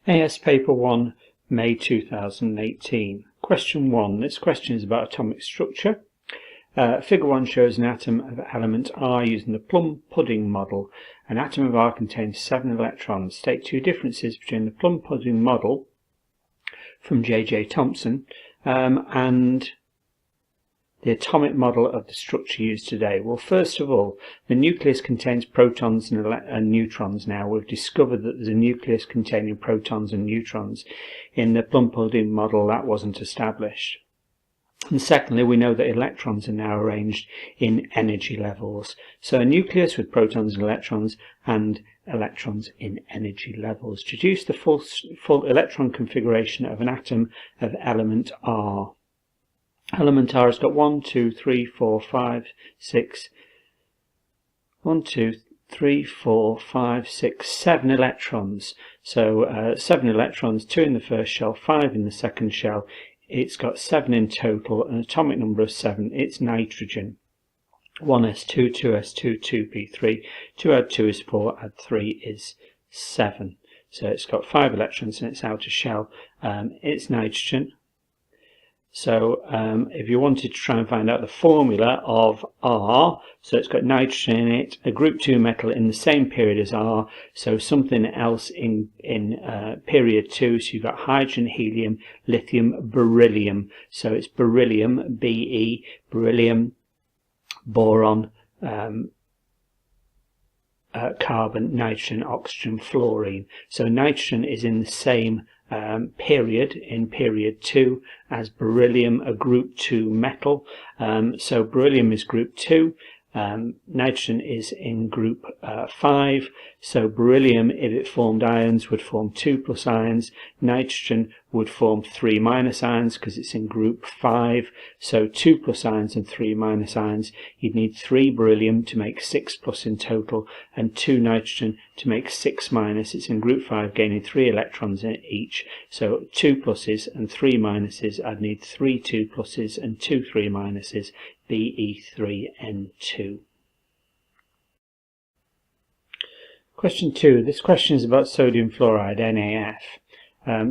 AS Paper 1, May 2018. Question 1. This question is about atomic structure. Figure 1 shows an atom of element R using the plum pudding model. An atom of R contains 7 electrons. State 2 differences between the plum pudding model from J.J. Thomson and the atomic model of the structure used today. Well, first of all, the nucleus contains protons and neutrons now. We've discovered that there's a nucleus containing protons and neutrons. In the plum pudding model, that wasn't established. And secondly, we know that electrons are now arranged in energy levels. So a nucleus with protons and electrons in energy levels. Deduce the full electron configuration of an atom of element R. Element R has got 1, 2, 3, 4, 5, 6, 7 electrons. So 7 electrons, 2 in the first shell, 5 in the second shell. It's got 7 in total, an atomic number of 7. It's nitrogen. 1s2, 2s2, 2p3. 2 add 2 is 4, add 3 is 7. So it's got 5 electrons in its outer shell. It's nitrogen. So if you wanted to try and find out the formula of R, so it's got nitrogen in it, a group 2 metal in the same period as R, so something else in period 2, so you've got hydrogen, helium, lithium, beryllium. So it's beryllium, Be, beryllium, boron, carbon, nitrogen, oxygen, fluorine. So nitrogen is in the same period, in period 2, as beryllium, a group 2 metal. So beryllium is group 2, nitrogen is in group 5. So beryllium, if it formed ions, would form 2 plus ions. Nitrogen would form 3 minus ions because it's in group 5. So 2 plus ions and 3 minus ions. You'd need 3 beryllium to make 6 plus in total, and 2 nitrogen to make 6 minus. It's in group 5, gaining 3 electrons in each. So 2 pluses and 3 minuses. I'd need 3 2 pluses and 2 3 minuses. Be3N2. Question 2. This question is about sodium fluoride, NaF.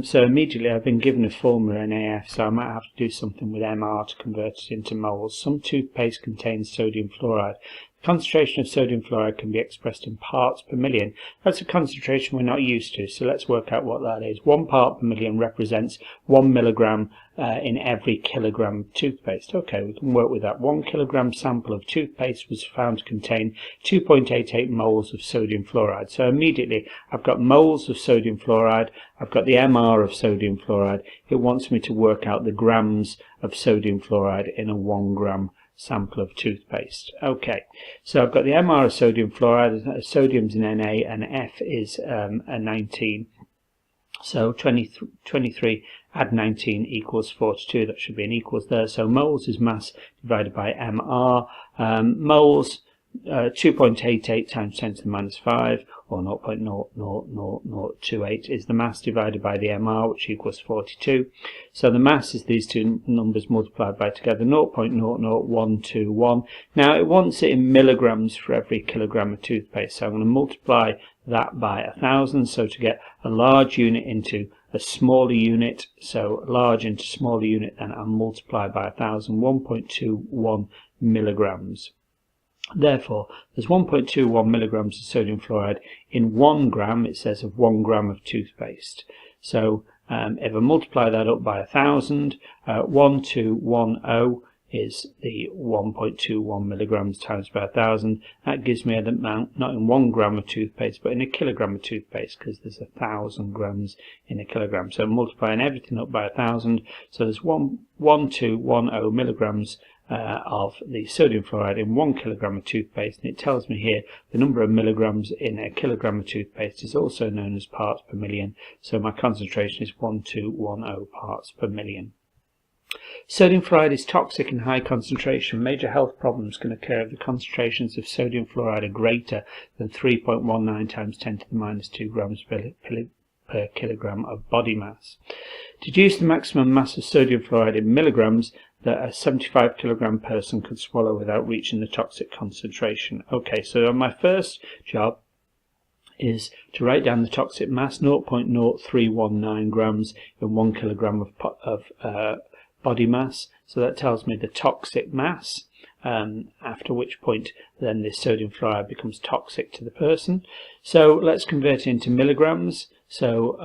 So immediately I've been given a formula NaF, so I might have to do something with MR to convert it into moles. Some toothpaste contains sodium fluoride. The concentration of sodium fluoride can be expressed in parts per million. That's a concentration we're not used to, so let's work out what that is. 1 part per million represents 1 milligram in every kilogram of toothpaste. Okay, we can work with that. 1 kilogram sample of toothpaste was found to contain 2.88 moles of sodium fluoride. So immediately I've got moles of sodium fluoride, I've got the MR of sodium fluoride. It wants me to work out the grams of sodium fluoride in a 1 gram sample of toothpaste. Okay, so I've got the MR of sodium fluoride, sodium's in Na and F is a 19. So 23 add 19 equals 42. That should be an equals there. So moles is mass divided by MR. Moles, 2.88 times 10 to the minus 5, or 0.00028 is the mass divided by the MR, which equals 42. So the mass is these two numbers multiplied by together, 0.00121. Now it wants it in milligrams for every kilogram of toothpaste, so I'm going to multiply that by 1,000. So to get a large unit into a smaller unit, so large into smaller unit, then I'll multiply by 1,000, 1.21 milligrams. Therefore, there's 1.21 milligrams of sodium fluoride in 1 gram, it says, of 1 gram of toothpaste. So if I multiply that up by 1,000, 1210 is the 1.21 milligrams times by 1,000. That gives me an amount not in 1 gram of toothpaste, but in a kilogram of toothpaste, because there's 1,000 grams in a kilogram. So multiplying everything up by 1,000, so there's 1210 milligrams of the sodium fluoride in 1 kilogram of toothpaste, and it tells me here the number of milligrams in a kilogram of toothpaste is also known as parts per million, so my concentration is 1210 parts per million. Sodium fluoride is toxic in high concentration. Major health problems can occur if the concentrations of sodium fluoride are greater than 3.19 times 10 to the minus 2 grams per kilogram of body mass. Deduce the maximum mass of sodium fluoride in milligrams that a 75 kilogram person could swallow without reaching the toxic concentration. Okay, so my first job is to write down the toxic mass, 0.0319 grams in 1 kilogram of body mass. So that tells me the toxic mass, after which point then this sodium fluoride becomes toxic to the person. So let's convert it into milligrams. So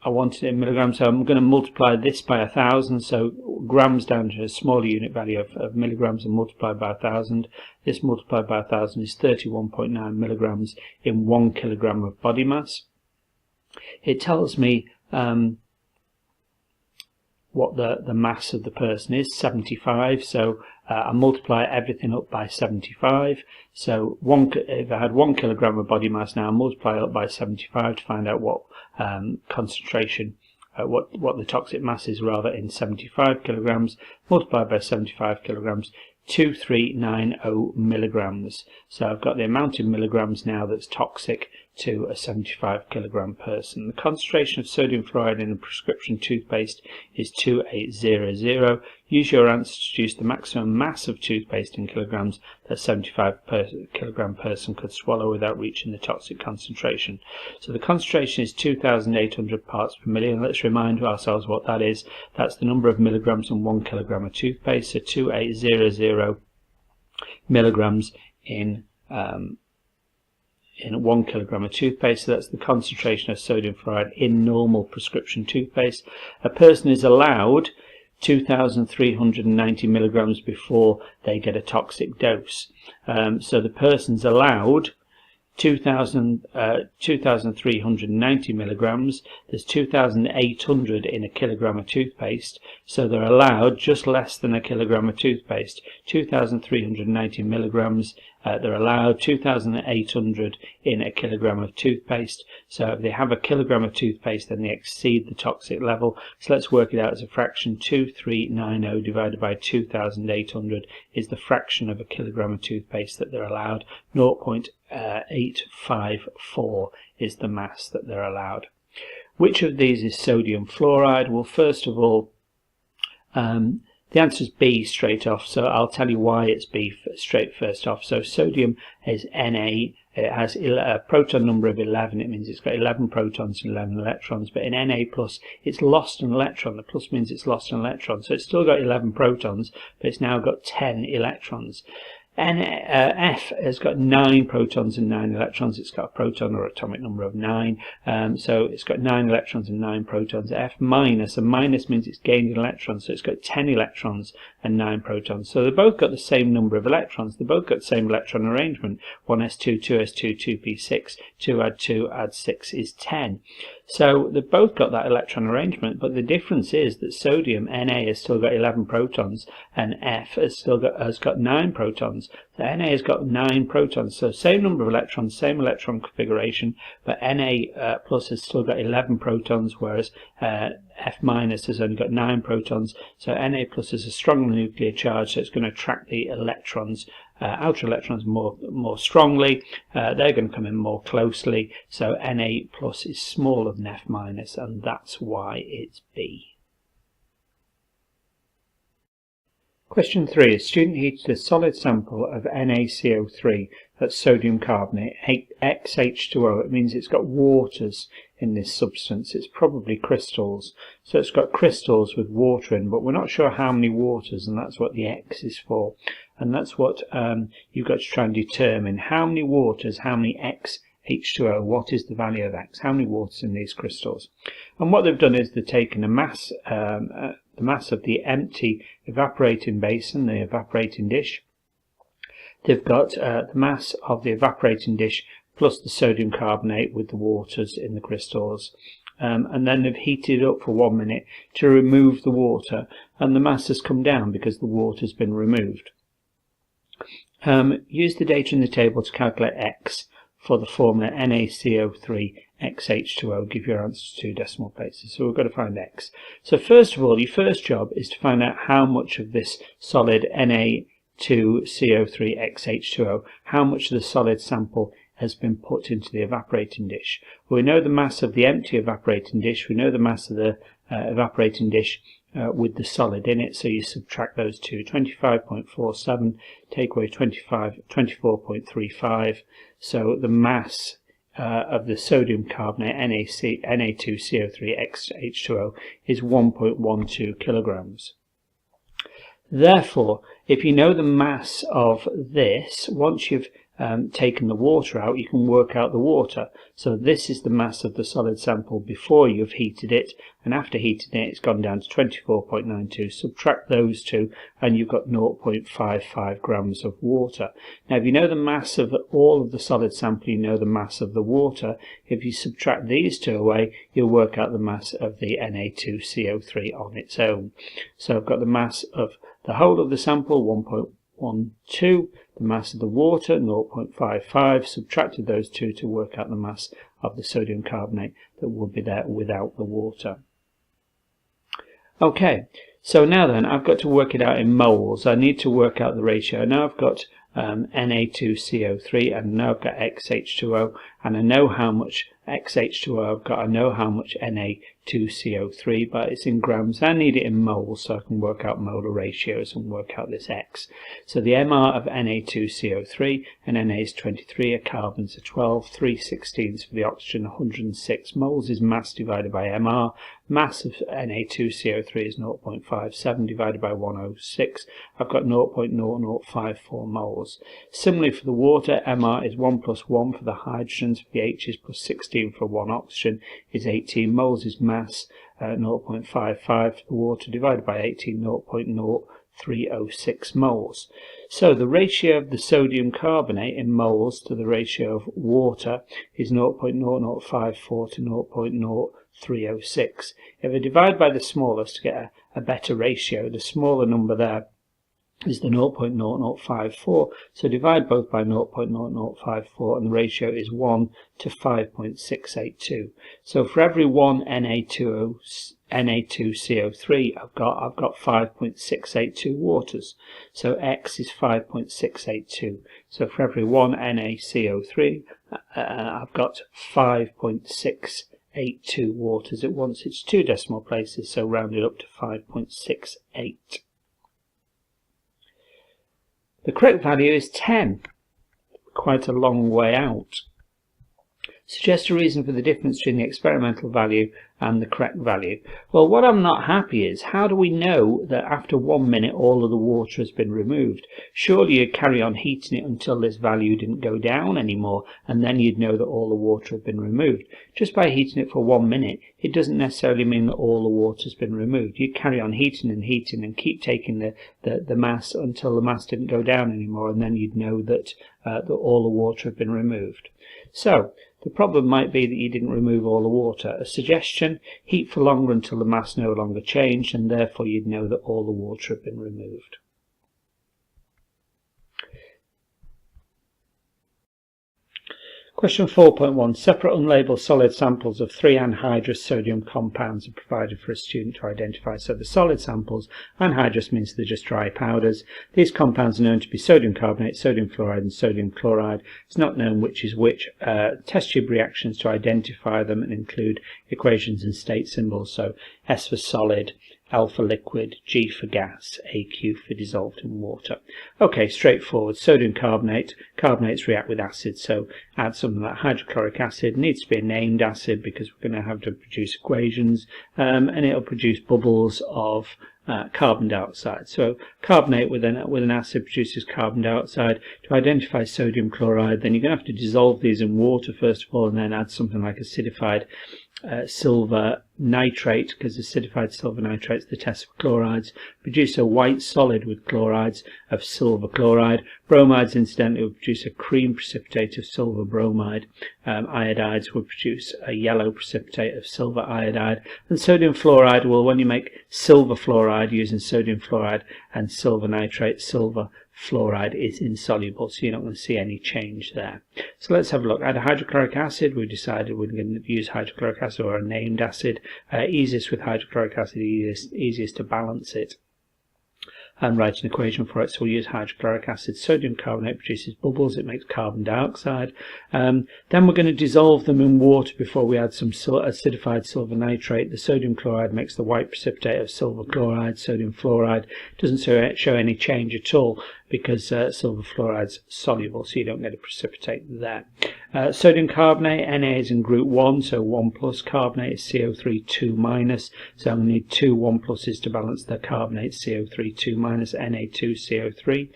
I want it in milligrams, so I'm going to multiply this by 1,000, so grams down to a smaller unit value of milligrams and multiply by 1,000. This multiplied by 1,000 is 31.9 milligrams in 1 kilogram of body mass. It tells me what the mass of the person is, 75, so I multiply everything up by 75. So if I had 1 kilogram of body mass now, I multiply it up by 75 to find out what concentration, what the toxic mass is rather in 75 kilograms, multiplied by 75 kilograms, 2390 milligrams. So I've got the amount in milligrams now that's toxic to a 75 kilogram person. The concentration of sodium fluoride in a prescription toothpaste is 2800. Use your answer to deduce the maximum mass of toothpaste in kilograms that a 75 kilogram person could swallow without reaching the toxic concentration. So the concentration is 2,800 parts per million. Let's remind ourselves what that is. That's the number of milligrams in 1 kilogram of toothpaste. So 2800 milligrams in 1 kilogram of toothpaste. So that's the concentration of sodium fluoride in normal prescription toothpaste. A person is allowed 2,390 milligrams before they get a toxic dose. So the person's allowed 2,390 milligrams. There's 2,800 in a kilogram of toothpaste, so they're allowed just less than a kilogram of toothpaste. 2,390 milligrams. They're allowed 2,800 in a kilogram of toothpaste. So if they have a kilogram of toothpaste, then they exceed the toxic level. So let's work it out as a fraction. 2390 divided by 2,800 is the fraction of a kilogram of toothpaste that they're allowed. 0.854 is the mass that they're allowed. Which of these is sodium fluoride? Well, first of all, the answer is B straight off, so I'll tell you why it's B straight first off. So sodium is Na. It has a proton number of 11. It means it's got 11 protons and 11 electrons. But in Na+, it's lost an electron. The plus means it's lost an electron. So it's still got 11 protons, but it's now got 10 electrons. F has got 9 protons and 9 electrons. It's got a proton or atomic number of 9. So it's got 9 electrons and 9 protons. F minus, and minus means it's gained an electron. So it's got 10 electrons and 9 protons. So they've both got the same number of electrons. They've both got the same electron arrangement. 1s2, 2s2, 2p6. 2 add 2 add 6 is 10. So they've both got that electron arrangement, but the difference is that sodium, Na, has still got 11 protons, and F has got 9 protons. So Na has got 9 protons, so same number of electrons, same electron configuration, but Na plus has still got 11 protons, whereas F minus has only got 9 protons. So Na plus is a strong nuclear charge, so it's going to attract the electrons, outer electrons more strongly. They're going to come in more closely, so Na plus is smaller than F minus, and that's why it's B. Question 3. A student heated a solid sample of NaCO3, that's sodium carbonate, XH2O. It means it's got waters in this substance. It's probably crystals. So it's got crystals with water in, but we're not sure how many waters, and that's what the X is for. And that's what you've got to try and determine. How many waters, how many XH2O, what is the value of X? How many waters in these crystals? And what they've done is they've taken a mass, the mass of the empty evaporating basin, the evaporating dish. They've got the mass of the evaporating dish plus the sodium carbonate with the waters in the crystals. And then they've heated it up for 1 minute to remove the water, and the mass has come down because the water's been removed. Use the data in the table to calculate X for the formula NaCO3 XH2O. Give your answer to 2 decimal places. So we've got to find X. So first of all, your first job is to find out how much of this solid Na2CO3 XH2O, how much of the solid sample has been put into the evaporating dish. Well, we know the mass of the empty evaporating dish. We know the mass of the evaporating dish with the solid in it, so you subtract those two. 25.47 take away 24.35, so the mass of the sodium carbonate Na2CO3H2O is 1.12 kilograms. Therefore, if you know the mass of this, once you've taken the water out, you can work out the water. So this is the mass of the solid sample before you've heated it, and after heating it, it's gone down to 24.92. Subtract those two, and you've got 0.55 grams of water. Now, if you know the mass of all of the solid sample, you know the mass of the water. If you subtract these two away, you'll work out the mass of the Na2CO3 on its own. So I've got the mass of the whole of the sample, 1.12, the mass of the water, 0.55, subtracted those two to work out the mass of the sodium carbonate that would be there without the water. Okay, so now then, I've got to work it out in moles. I need to work out the ratio. Now I've got Na2CO3, and now I've got XH2O, and I know how much XH2O I've got, I know how much Na2CO3, but it's in grams. I need it in moles so I can work out molar ratios and work out this X. So the MR of Na2CO3, and Na is 23, a carbons are 12, 3/16 for the oxygen, 106 moles is mass divided by MR. Mass of Na2CO3 is 0.57 divided by 106. I've got 0.0054 moles. Similarly for the water, MR is 1 plus 1 for the hydrogens, for the H is plus 16 for 1 oxygen, is 18 moles is mass, 0.55 for the water divided by 18, 0.0306 moles. So the ratio of the sodium carbonate in moles to the ratio of water is 0.0054 to 0.0306. If I divide by the smallest to get a better ratio, the smaller number there is the 0.0054, so divide both by 0.0054 and the ratio is 1 to 5.682. So for every 1 Na2CO3 I've got 5.682 waters. So X is 5.682. So for every 1 NaCO3 I've got 5.682 waters at once. It's 2 decimal places, so rounded up to 5.68. The correct value is 10, quite a long way out. Suggest a reason for the difference between the experimental value and the correct value. Well, what I'm not happy is, how do we know that after 1 minute all of the water has been removed? Surely you'd carry on heating it until this value didn't go down anymore, and then you'd know that all the water had been removed. Just by heating it for 1 minute, it doesn't necessarily mean that all the water has been removed. You'd carry on heating and keep taking the mass until the mass didn't go down anymore, and then you'd know that, that all the water had been removed. So the problem might be that you didn't remove all the water. A suggestion: heat for longer until the mass no longer changed, and therefore you'd know that all the water had been removed. Question 4.1. Separate unlabeled solid samples of 3 anhydrous sodium compounds are provided for a student to identify. So the solid samples, anhydrous means they're just dry powders. These compounds are known to be sodium carbonate, sodium fluoride and sodium chloride. It's not known which is which. Test tube reactions to identify them and include equations and state symbols. So S for solid, L for liquid, G for gas, AQ for dissolved in water. Okay, straightforward. Sodium carbonate. Carbonates react with acids, so add something like hydrochloric acid. Needs to be a named acid because we're going to have to produce equations, and it'll produce bubbles of carbon dioxide. So carbonate with an acid produces carbon dioxide. To identify sodium chloride, then you're going to have to dissolve these in water first of all, and then add something like acidified silver nitrate, because acidified silver nitrate is the test for chlorides. Produce a white solid with chlorides of silver chloride. Bromides, incidentally, will produce a cream precipitate of silver bromide. Iodides will produce a yellow precipitate of silver iodide. And sodium fluoride, well, when you make silver fluoride using sodium fluoride and silver nitrate, silver fluoride is insoluble, so you're not going to see any change there. So let's have a look. Add a hydrochloric acid. We decided we're going to use hydrochloric acid or a named acid. Easiest with hydrochloric acid, easiest to balance it. and write an equation for it. So we'll use hydrochloric acid. Sodium carbonate produces bubbles. It makes carbon dioxide. Then we're going to dissolve them in water before we add some acidified silver nitrate. The sodium chloride makes the white precipitate of silver chloride. Sodium fluoride doesn't show any change at all because silver fluoride's soluble, so you don't get a precipitate there. Sodium carbonate, Na is in group 1, so 1 plus. Carbonate is CO3 2 minus, so we need two 1 pluses to balance the carbonate. CO3 2 minus, Na2 CO3.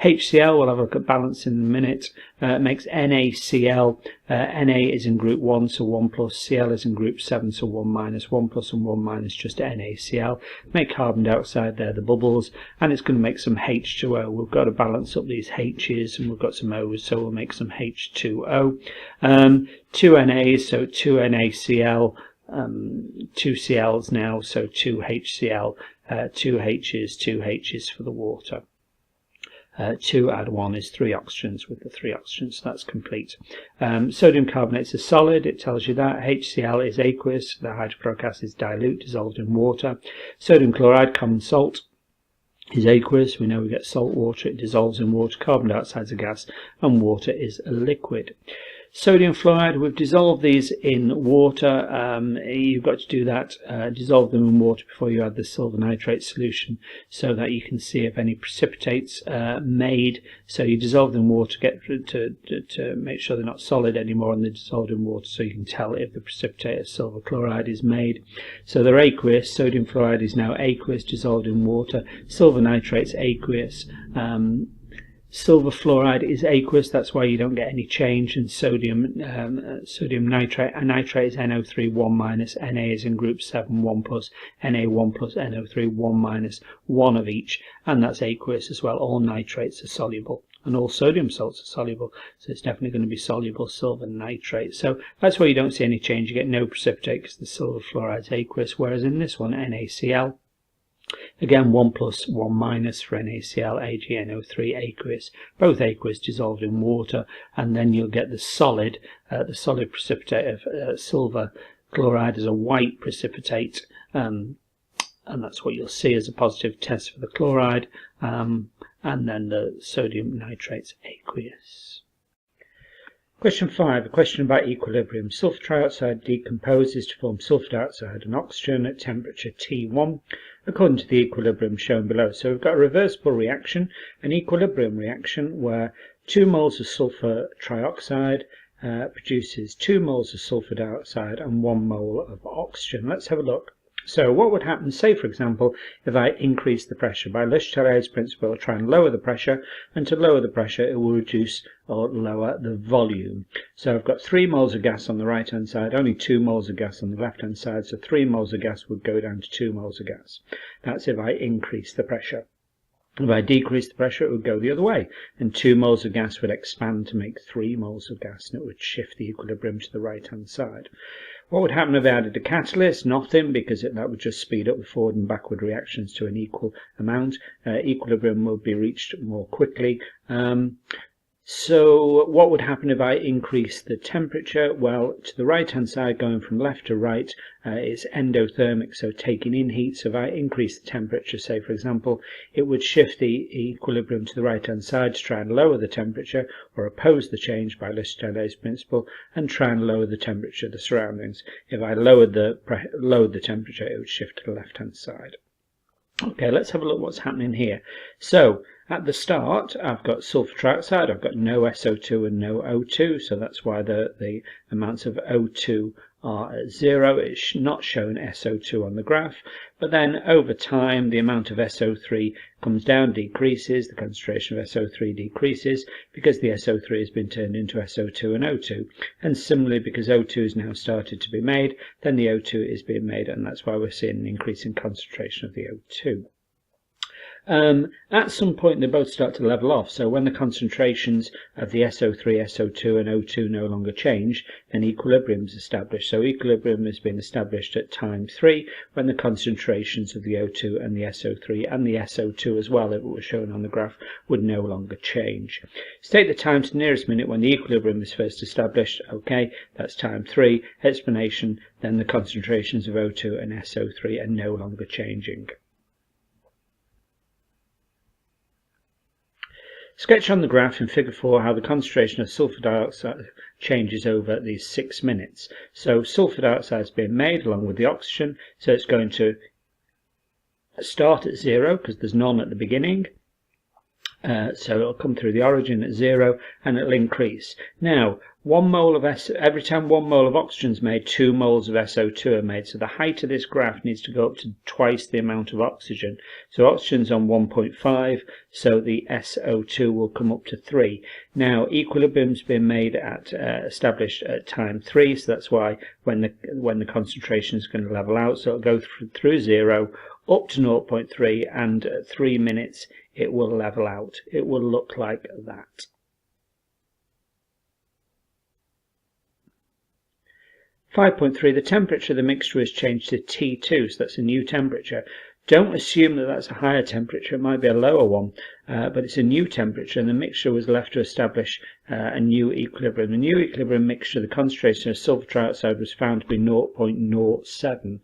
HCl, we'll have a look at balance in a minute. Makes NaCl. Na is in group 1, so 1 plus. Cl is in group 7, so 1 minus. 1 plus and 1 minus, just NaCl. Make carbon dioxide, there the bubbles, and it's going to make some H2O. We've got to balance up these H's, and we've got some O's, so we'll make some H2O. 2 NAs, so 2 NaCl, 2 Cl's now, so 2 HCl, 2 H's, 2 H's for the water. 2 add 1 is 3 oxygens with the 3 oxygens, so that's complete. Sodium carbonate is a solid, it tells you that. HCl is aqueous, the hydrochloric acid is dilute, dissolved in water. Sodium chloride, common salt, is aqueous. We know we get salt water, it dissolves in water. Carbon dioxide is a gas, and water is a liquid. Sodium fluoride, we've dissolved these in water. You've got to do that, dissolve them in water before you add the silver nitrate solution so that you can see if any precipitates made. So you dissolve them in water, get to make sure they're not solid anymore, and they're dissolved in water so you can tell if the precipitate of silver chloride is made. So they're aqueous. Sodium fluoride is now aqueous, dissolved in water. Silver nitrate's aqueous. Silver fluoride is aqueous, that's why you don't get any change in sodium nitrate. Nitrate is NO3 1 minus, Na is in group 7 1 plus, Na 1 plus, NO3 1 minus, 1 of each, and that's aqueous as well. All nitrates are soluble, and all sodium salts are soluble, so it's definitely going to be soluble silver nitrate. So that's why you don't see any change, you get no precipitate because the silver fluoride is aqueous, whereas in this one, NaCl, again 1 plus 1 minus for NaCl, AgNO3 aqueous, both aqueous, dissolved in water, and then you'll get the solid precipitate of silver chloride as a white precipitate, and that's what you'll see as a positive test for the chloride, and then the sodium nitrate's aqueous. Question 5, a question about equilibrium. Sulfur trioxide decomposes to form sulfur dioxide and oxygen at temperature T1 according to the equilibrium shown below. So we've got a reversible reaction, an equilibrium reaction, where 2 moles of sulfur trioxide produces 2 moles of sulfur dioxide and 1 mole of oxygen. Let's have a look. So what would happen, say for example, if I increase the pressure? By Le Chatelier's principle, I'll try and lower the pressure, and to lower the pressure it will reduce or lower the volume. So I've got 3 moles of gas on the right hand side, only 2 moles of gas on the left hand side, so 3 moles of gas would go down to 2 moles of gas. That's if I increase the pressure. If I decrease the pressure, it would go the other way, and 2 moles of gas would expand to make 3 moles of gas, and it would shift the equilibrium to the right hand side. What would happen if I added a catalyst? Nothing, because that would just speed up the forward and backward reactions to an equal amount. Equilibrium will be reached more quickly. So what would happen if I increase the temperature? Well, to the right hand side, going from left to right, it's endothermic, so taking in heat. So if I increase the temperature, say for example, it would shift the equilibrium to the right hand side to try and lower the temperature, or oppose the change by Le Chatelier's principle and try and lower the temperature of the surroundings. If I lowered the temperature, it would shift to the left hand side. Okay, let's have a look what's happening here. So at the start, I've got sulfur trioxide, I've got no SO2 and no O2, so that's why the amounts of O2 are at 0. It's not shown SO2 on the graph, but then over time the amount of SO3 comes down, decreases, the concentration of SO3 decreases because the SO3 has been turned into SO2 and O2, and similarly because O2 has now started to be made, then the O2 is being made, and that's why we're seeing an increase in concentration of the O2. At some point they both start to level off, so when the concentrations of the SO3, SO2 and O2 no longer change, then equilibrium is established. So equilibrium has been established at time 3 when the concentrations of the O2 and the SO3 and the SO2 as well, if it was shown on the graph, would no longer change. State the time to the nearest minute when the equilibrium is first established. Okay, that's time 3. Explanation, then the concentrations of O2 and SO3 are no longer changing. Sketch on the graph in figure 4 how the concentration of sulfur dioxide changes over these 6 minutes. So sulfur dioxide is being made along with the oxygen, so it's going to start at 0 because there's none at the beginning. So it'll come through the origin at 0 and it'll increase. Now, 1 mole of every time 1 mole of oxygen is made, 2 moles of SO2 are made. So the height of this graph needs to go up to twice the amount of oxygen. So oxygen's on 1.5, so the SO2 will come up to 3. Now, equilibrium's been made at established at time 3, so that's why when the concentration is going to level out, so it'll go through 0 up to 0.3, and at 3 minutes it will level out. It will look like that. .3, the temperature of the mixture is changed to T2, so that's a new temperature. Don't assume that that's a higher temperature, it might be a lower one, but it's a new temperature, and the mixture was left to establish a new equilibrium. The new equilibrium mixture, the concentration of sulfur trioxide was found to be 0.07.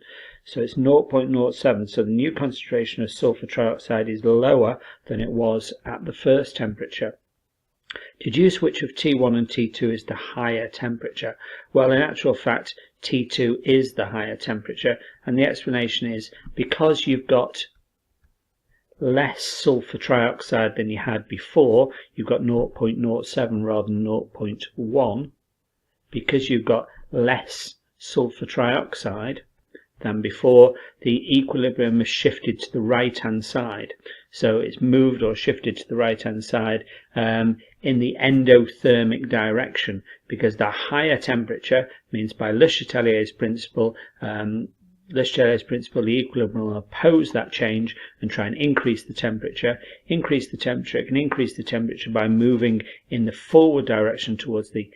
So it's 0.07, so the new concentration of sulfur trioxide is lower than it was at the first temperature. Deduce which of T1 and T2 is the higher temperature. Well, in actual fact, T2 is the higher temperature, and the explanation is because you've got less sulfur trioxide than you had before, you've got 0.07 rather than 0.1, because you've got less sulfur trioxide than before, the equilibrium has shifted to the right hand side. So it's moved or shifted to the right hand side in the endothermic direction, because the higher temperature means by Le Chatelier's principle, the equilibrium will oppose that change and try and increase the temperature. It can increase the temperature by moving in the forward direction towards the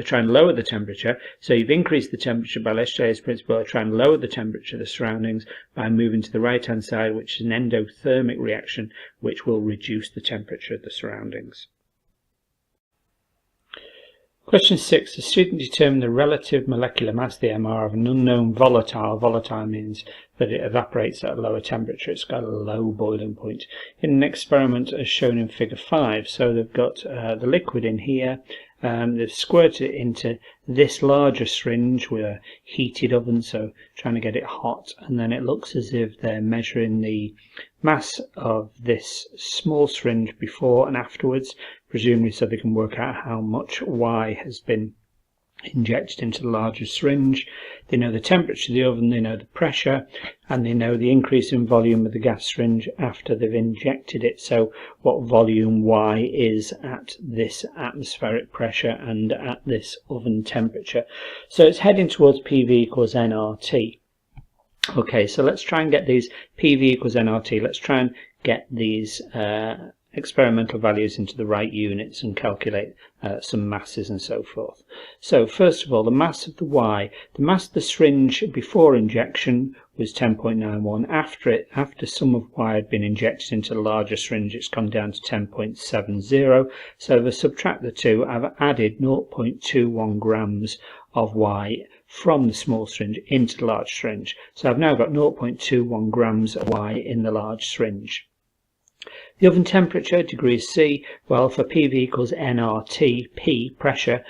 try and lower the temperature. So you've increased the temperature by Le Chatelier's principle, try and lower the temperature of the surroundings by moving to the right hand side, which is an endothermic reaction which will reduce the temperature of the surroundings. Question 6. The student determined the relative molecular mass, the MR, of an unknown volatile. Volatile means that it evaporates at a lower temperature. It's got a low boiling point. In an experiment as shown in figure 5. So they've got the liquid in here. They've squirted it into this larger syringe with a heated oven, so trying to get it hot, and then it looks as if they're measuring the mass of this small syringe before and afterwards, presumably so they can work out how much Y has been injected into the larger syringe. They know the temperature of the oven, they know the pressure, and they know the increase in volume of the gas syringe after they've injected it, so what volume Y is at this atmospheric pressure and at this oven temperature. So it's heading towards PV equals nRT. Okay, so let's try and get these PV equals nRT. Let's try and get these experimental values into the right units and calculate some masses and so forth. So first of all, the mass of the Y. The mass of the syringe before injection was 10.91. After some of Y had been injected into the larger syringe, it's gone down to 10.70. So if I subtract the two, I've added 0.21 grams of Y from the small syringe into the large syringe. So I've now got 0.21 grams of Y in the large syringe. The oven temperature, degrees C, well, for PV equals nRT, P, pressure,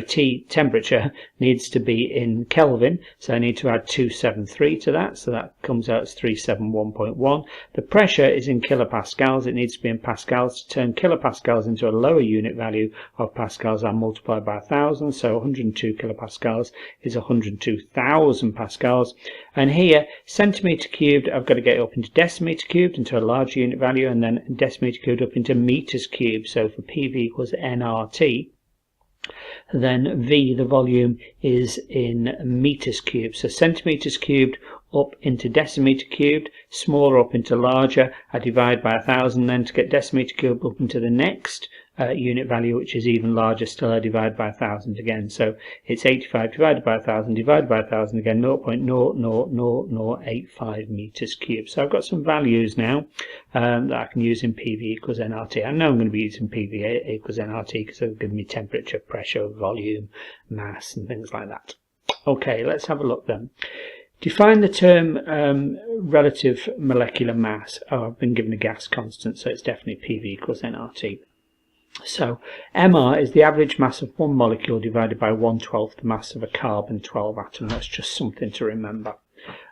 T, temperature, needs to be in Kelvin, so I need to add 273 to that, so that comes out as 371.1. The pressure is in kilopascals, it needs to be in pascals. To turn kilopascals into a lower unit value of pascals, I multiply by 1,000, so 102 kilopascals is 102,000 pascals. And here, centimetre cubed, I've got to get it up into decimetre cubed, into a large unit value, and then decimetre cubed up into meters cubed, so for PV equals nRT, then V, the volume, is in meters cubed. So centimeters cubed up into decimeter cubed, smaller up into larger, I divide by 1,000, then to get decimeter cubed up into the next unit value, which is even larger still, I divide by 1,000 again. So it's 85 divided by 1,000 divided by 1,000 again, 0.00085 meters cubed. So I've got some values now that I can use in PV equals nRT. I know I'm going to be using PV equals nRT because it'll give me temperature, pressure, volume, mass and things like that. Okay, let's have a look then. Define the term relative molecular mass. Oh, I've been given a gas constant, so it's definitely PV equals nRT. So mR is the average mass of one molecule divided by 1/12 the mass of a carbon-12 atom. That's just something to remember.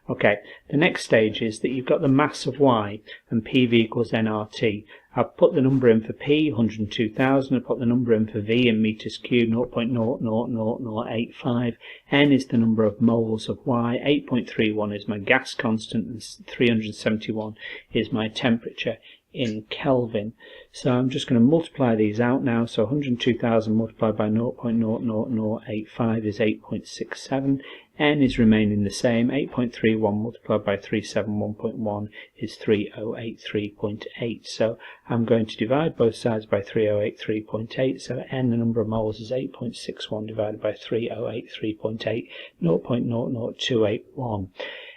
Okay, the next stage is that you've got the mass of Y and PV equals nRT. I've put the number in for P, 102,000. I've put the number in for V in meters cubed, 0.00085. N is the number of moles of Y. 8.31 is my gas constant, and 371 is my temperature in Kelvin. So I'm just going to multiply these out now. So 102,000 multiplied by 0.00085 is 8.67. N is remaining the same. 8.31 multiplied by 371.1 is 3083.8. So I'm going to divide both sides by 3083.8. So N, the number of moles, is 8.61 divided by 3083.8, 0.00281.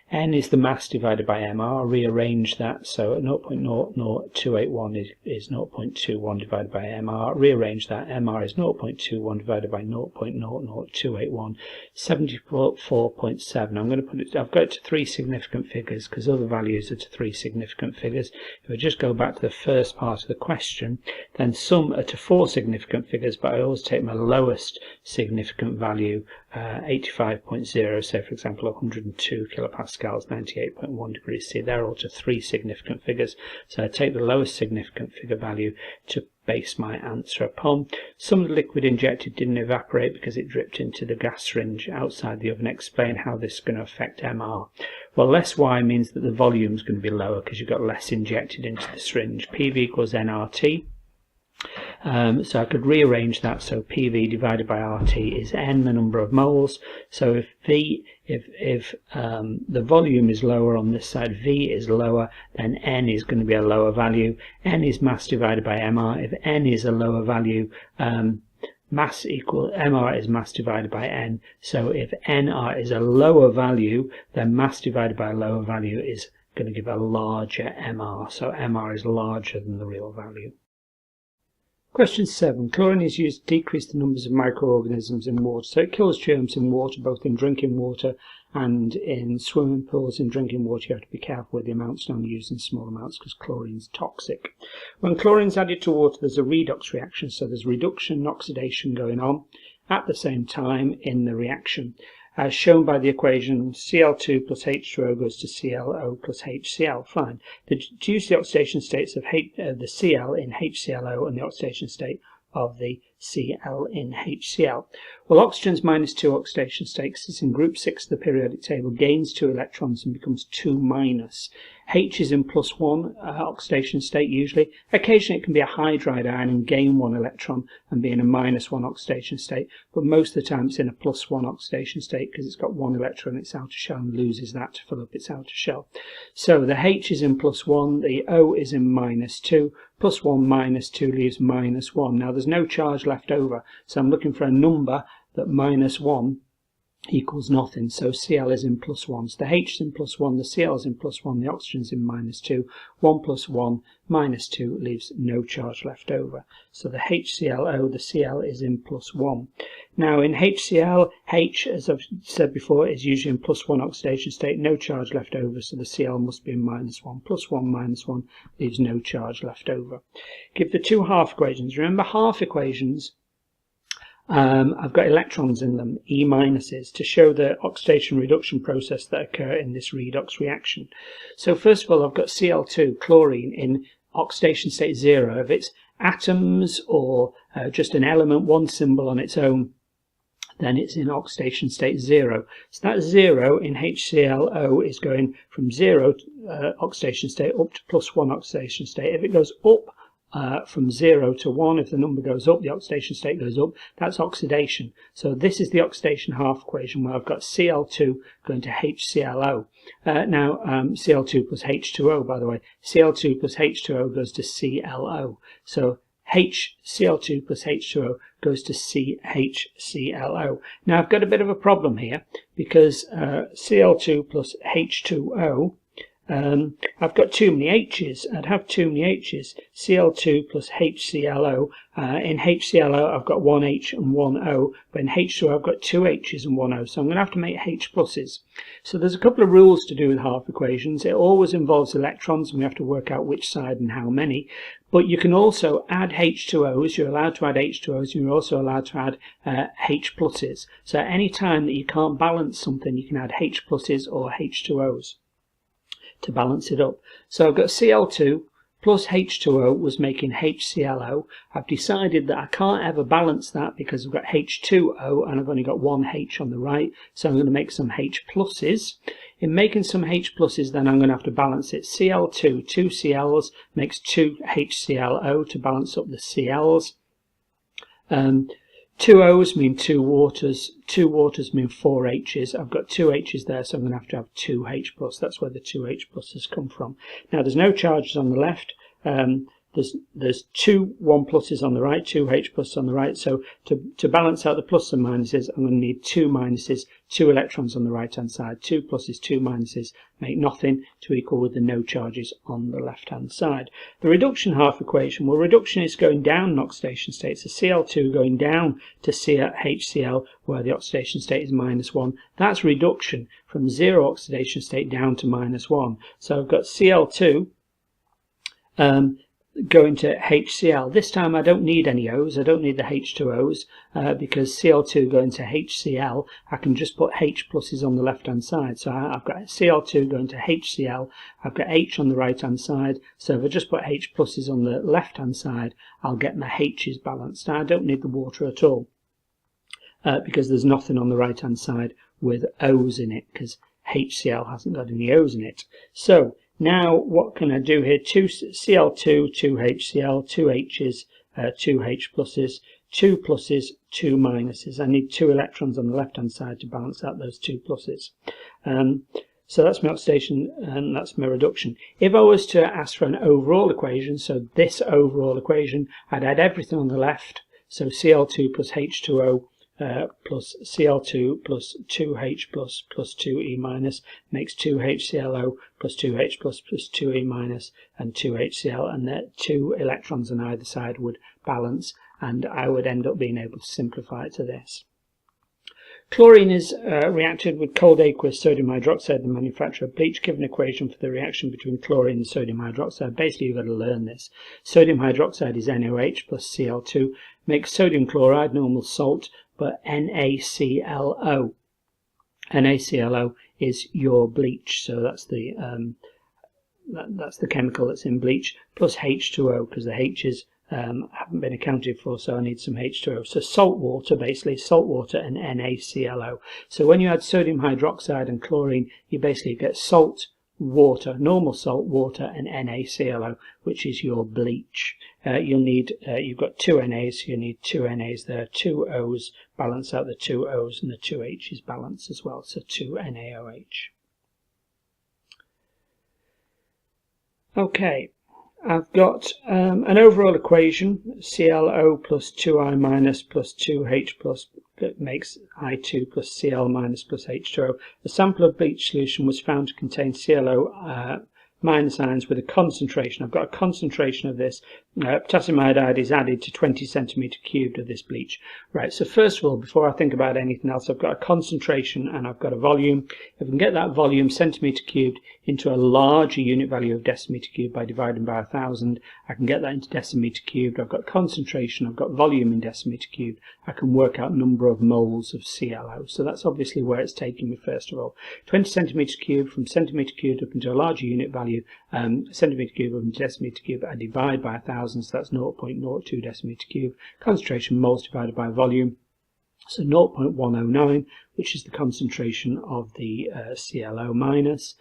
N is the mass divided by mR. Rearrange that, so 0.00281 is 0.21 divided by mR. Rearrange that, mR is 0.21 divided by 0.00281, 74.7. I'm going to put it, I've got it to three significant figures because other values are to three significant figures. If I just go back to the first part of the question, then some are to four significant figures, but I always take my lowest significant value, 85.0, so for example 102 kilopascals, 98.1 degrees C. They're all to three significant figures, so I take the lowest significant figure value to base my answer upon. Some of the liquid injected didn't evaporate because it dripped into the gas syringe outside the oven. Explain how this is going to affect mR. Well, less Y means that the volume is going to be lower because you've got less injected into the syringe. PV equals nRT. So I could rearrange that, so PV divided by RT is N, the number of moles. So if the volume is lower on this side, V is lower, then N is going to be a lower value. N is mass divided by mR. If N is a lower value, mass equal mR is mass divided by N. So if nR is a lower value, then mass divided by a lower value is going to give a larger mR. So mR is larger than the real value. Question 7. Chlorine is used to decrease the numbers of microorganisms in water. So it kills germs in water, both in drinking water and in swimming pools. In drinking water, you have to be careful with the amounts, don't use in small amounts because chlorine is toxic. When chlorine is added to water, there's a redox reaction. So there's reduction and oxidation going on at the same time in the reaction. As shown by the equation, Cl2 plus H2O goes to ClO plus HCl. Fine. Deduce the oxidation states of the Cl in HClO and the oxidation state of the Cl in HCl. Well, oxygen's -2 oxidation state is in group 6 of the periodic table, gains 2 electrons and becomes 2 minus. H is in +1 oxidation state usually. Occasionally it can be a hydride ion and gain 1 electron and be in a -1 oxidation state, but most of the time it's in a +1 oxidation state because it's got 1 electron in its outer shell and loses that to fill up its outer shell. So the H is in +1, the O is in -2, +1 minus 2 leaves -1. Now there's no charge left over, so I'm looking for a number that -1 equals nothing. So Cl is in +1. So the H is in +1, the Cl is in +1, the oxygen is in -2. 1 plus 1 minus 2 leaves no charge left over. So the HClO, the Cl is in +1. Now in HCl, H, as I've said before, is usually in +1 oxidation state, no charge left over, so the Cl must be in -1. +1 minus 1 leaves no charge left over. Give the two half equations. Remember, half equations, I've got electrons in them, E minuses, to show the oxidation reduction process that occur in this redox reaction. So first of all, I've got Cl2, chlorine, in oxidation state 0. If it's atoms or just an element, one symbol on its own, then it's in oxidation state 0. So that 0 in HClO is going from 0 oxidation state up to +1 oxidation state. If it goes up from 0 to 1, if the number goes up, the oxidation state goes up. That's oxidation. So this is the oxidation half equation where I've got Cl2 going to HClO. Now Cl2 plus H2O, by the way. Cl2 plus H2O goes to ClO. So Cl2 plus H2O goes to CHClO. Now I've got a bit of a problem here because Cl2 plus H2O I've got too many H's. I'd have too many H's. Cl2 plus HClO. In HClO I've got one H and one O, but in H2O I've got two H's and one O, so I'm going to have to make H pluses. So there's a couple of rules to do with half equations. It always involves electrons, and we have to work out which side and how many. But you can also add H2Os. You're allowed to add H2Os. You're also allowed to add H pluses. So at any time that you can't balance something, you can add H pluses or H2Os to balance it up. So I've got Cl2 plus H2O was making HClO. I've decided that I can't ever balance that because I've got H2O and I've only got one H on the right, so I'm going to make some H pluses. In making some H pluses, then I'm going to have to balance it. Cl2, two Cl's makes two HClO to balance up the Cl's. Two O's mean two waters mean four H's. I've got two H's there, so I'm going to have two H plus. That's where the two H pluses come from. Now there's no charges on the left. There's two 1 pluses on the right, two H pluses on the right. So to balance out the plus and minuses, I'm going to need two minuses, two electrons on the right hand side. Two pluses, two minuses make nothing to equal with the no charges on the left hand side. The reduction half equation, well, reduction is going down in oxidation state. So Cl2 going down to HCl, where the oxidation state is -1. That's reduction from 0 oxidation state down to -1. So I've got Cl2 going to HCl. This time I don't need any O's, I don't need the H2O's, because Cl2 going to HCl, I can just put H pluses on the left hand side. So I've got Cl2 going to HCl, I've got H on the right hand side, so if I just put H pluses on the left hand side, I'll get my H's balanced. Now I don't need the water at all, because there's nothing on the right hand side with O's in it, because HCl hasn't got any O's in it. So now what can I do here? Two Cl2, two HCl, two H's, two H pluses, two pluses, two minuses. I need two electrons on the left hand side to balance out those two pluses. So that's my oxidation and that's my reduction. If I was to ask for an overall equation, so this overall equation, I'd add everything on the left. So Cl2 plus H2O plus Cl2 plus 2H plus 2E minus makes 2HClO plus 2H plus 2E minus and 2HCl, and that two electrons on either side would balance, and I would end up being able to simplify it to this. Chlorine is reacted with cold aqueous sodium hydroxide and manufacture of bleach. Give an equation for the reaction between chlorine and sodium hydroxide. Basically you've got to learn this. Sodium hydroxide is NaOH plus Cl2, makes sodium chloride, normal salt, but NaClO. NaClO is your bleach, so that's the chemical that's in bleach, plus H2O, because the H's haven't been accounted for, so I need some H2O. So salt water, basically salt water and NaClO. So when you add sodium hydroxide and chlorine, you basically get salt, water, normal salt, water and NaClO, which is your bleach. You'll need, you've got two NAs, so you need two NAs there, two O's, balance out the two O's, and the two H's balance as well, so two NaOH. Okay, I've got an overall equation, ClO plus 2I minus plus 2H plus, that makes I2 plus Cl minus plus H2O. A sample of bleach solution was found to contain ClO minus ions with a concentration. I've got a concentration of this. Potassium iodide is added to 20 centimetre cubed of this bleach. Right, so first of all, before I think about anything else, I've got a concentration and I've got a volume. If I can get that volume, centimetre cubed, into a larger unit value of decimetre cubed by dividing by 1,000, I can get that into decimetre cubed. I've got concentration, I've got volume in decimetre cubed. I can work out number of moles of ClO. So that's obviously where it's taking me first of all. 20 centimetre cubed, from centimetre cubed up into a larger unit value, centimetre cubed up into decimetre cubed, I divide by 1,000, so that's 0.02 decimetre cubed. Concentration, moles divided by volume, so 0.109, which is the concentration of the ClO minus,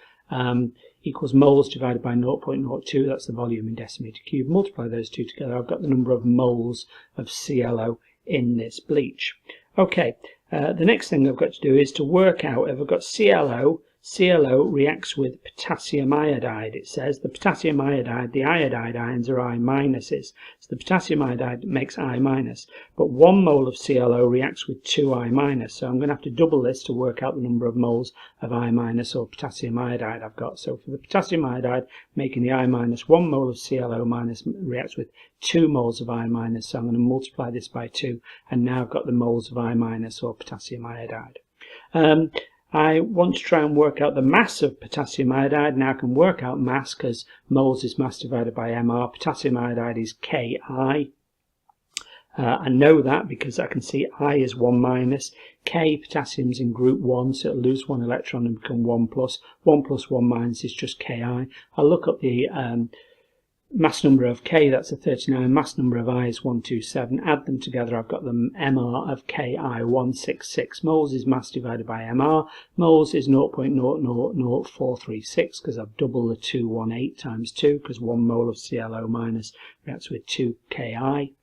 equals moles divided by 0.02, that's the volume in decimetre cubed. Multiply those two together, I've got the number of moles of ClO in this bleach. Okay, the next thing I've got to do is to work out if I've got ClO, ClO reacts with potassium iodide. It says the potassium iodide, the iodide ions are I minuses. So the potassium iodide makes I minus. But 1 mole of ClO reacts with 2 I minus. So I'm going to have to double this to work out the number of moles of I minus or potassium iodide I've got. So for the potassium iodide making the I minus, 1 mole of ClO minus reacts with 2 moles of I minus. So I'm going to multiply this by 2. And now I've got the moles of I minus or potassium iodide. I want to try and work out the mass of potassium iodide. Now I can work out mass because moles is mass divided by mR. Potassium iodide is Ki. I know that because I can see I is 1 minus. K, potassium's in group 1, so it'll lose 1 electron and become 1 plus. 1 plus 1 minus is just Ki. I'll look up the mass number of K, that's a 39, mass number of I is 127, add them together, I've got the MR of Ki 166. Moles is mass divided by MR, moles is 0.000436 because I've doubled the 218 times 2 because 1 mole of ClO minus reacts with 2 Ki.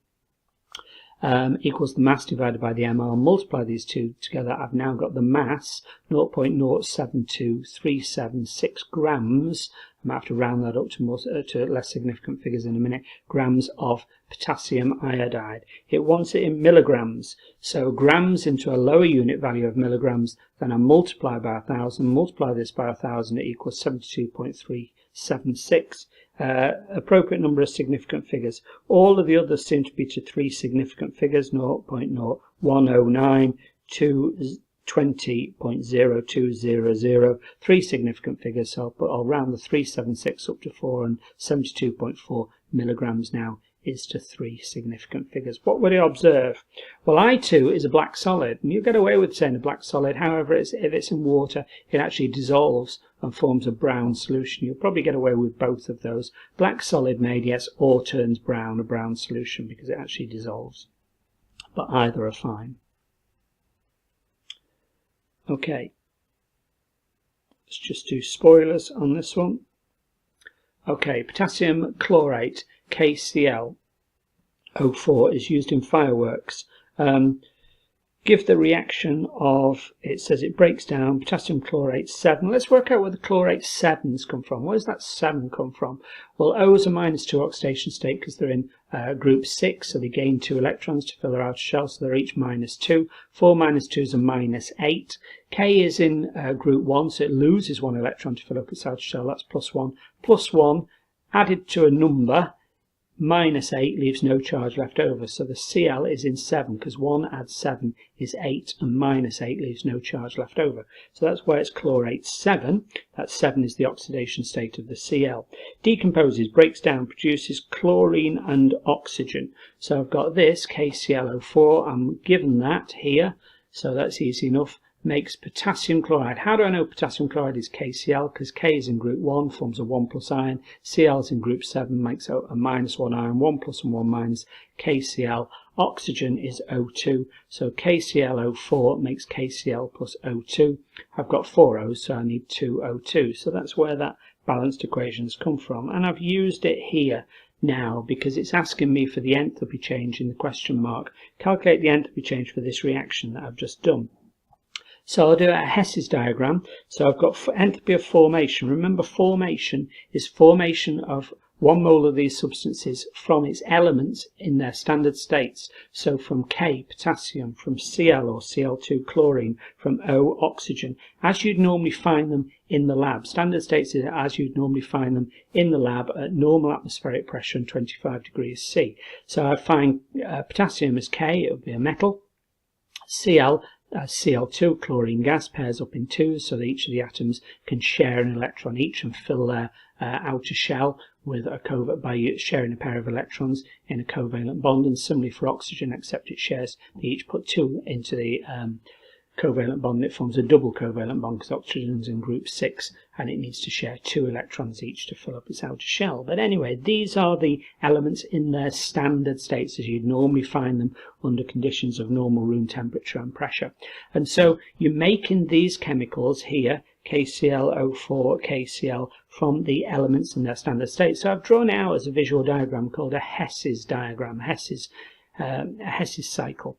Equals the mass divided by the MR, multiply these two together, I've now got the mass, 0.072376 grams. I might have to round that up to less significant figures in a minute, grams of potassium iodide. It wants it in milligrams, so grams into a lower unit value of milligrams, then I multiply by 1,000, multiply this by 1,000, it equals 72.376. Appropriate number of significant figures. All of the others seem to be to 3 significant figures, 0.0109, 20.0200, 3 significant figures, so I'll round the 376 up to 4, and 72.4 milligrams now is to 3 significant figures. What would I observe? Well, I2 is a black solid, and you get away with saying a black solid. However, if it's in water, it actually dissolves and forms a brown solution. You'll probably get away with both of those. Black solid made, yes, or turns brown, a brown solution, because it actually dissolves. But either are fine. Okay, let's just do spoilers on this one. Okay, potassium chlorate, KCl04, is used in fireworks. Give the reaction of, it says it breaks down, potassium chlorate 7. Let's work out where the chlorate 7's come from. Where does that 7 come from? Well, O is a -2 oxidation state because they're in group 6, so they gain 2 electrons to fill their outer shell, so they're each -2. 4 -2 is a -8. K is in group 1, so it loses 1 electron to fill up its outer shell, that's +1. +1 added to a number, -8 leaves no charge left over, so the Cl is in 7 because 1 adds 7 is 8 and -8 leaves no charge left over. So that's why it's chlorate 7. That 7 is the oxidation state of the Cl. Decomposes, breaks down, produces chlorine and oxygen. So I've got this KClO4, I'm given that here, so that's easy enough. Makes potassium chloride. How do I know potassium chloride is KCl? Because K is in group 1, forms a 1 plus ion. Cl is in group 7, makes a -1 ion, 1 plus and 1 minus. KCl. Oxygen is O2, so KClO4 makes KCl plus O2. I've got 4 O's, so I need 2 O2. So that's where that balanced equation's come from. And I've used it here now because it's asking me for the enthalpy change in the question mark. Calculate the enthalpy change for this reaction that I've just done. So I'll do a Hess's diagram. So I've got enthalpy of formation. Remember, formation is formation of 1 mole of these substances from its elements in their standard states. So from K, potassium, from Cl or Cl2, chlorine, from O, oxygen, as you'd normally find them in the lab. Standard states is as you'd normally find them in the lab at normal atmospheric pressure and 25 degrees C. So I find potassium as K, it would be a metal. Cl, Cl2, chlorine gas, pairs up in 2s so that each of the atoms can share an electron each and fill their outer shell with a by sharing a pair of electrons in a covalent bond. And similarly for oxygen, except it shares, they each put 2 into the covalent bond. It forms a double covalent bond because oxygen's in group 6 and it needs to share 2 electrons each to fill up its outer shell. But anyway, these are the elements in their standard states as you'd normally find them under conditions of normal room temperature and pressure. And so you're making these chemicals here, KClO4, KCl, from the elements in their standard state. So I've drawn it out as a visual diagram called a Hess's diagram, a Hess's cycle.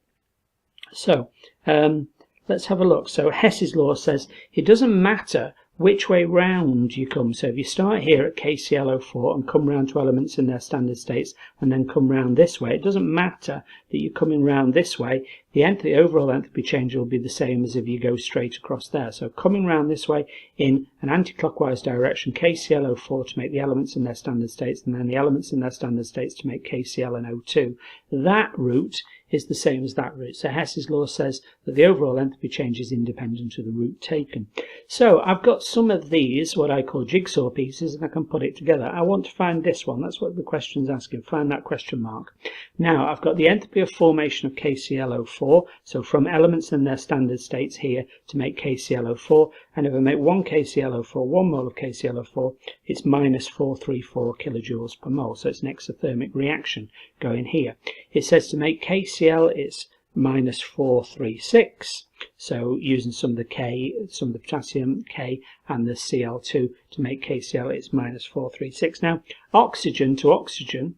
So let's have a look. So Hess's law says it doesn't matter which way round you come. So if you start here at KClO4 and come round to elements in their standard states and then come round this way, it doesn't matter that you're coming round this way. The overall enthalpy change will be the same as if you go straight across there. So coming round this way in an anti-clockwise direction, KClO4 to make the elements in their standard states, and then the elements in their standard states to make KCl and O2. That route is the same as that route. So Hess's law says that the overall enthalpy change is independent of the route taken. So I've got some of these, what I call jigsaw pieces, and I can put it together. I want to find this one. That's what the question's asking. Find that question mark. Now I've got the enthalpy of formation of KClO4, so from elements in their standard states here to make KClO4, and if I make 1 KClO4, 1 mole of KClO4, it's minus 434 kilojoules per mole. So it's an exothermic reaction going here. It says to make KCl, it's minus 436. So using some of the K, some of the potassium K and the Cl2 to make KCl, it's minus 436. Now, oxygen to oxygen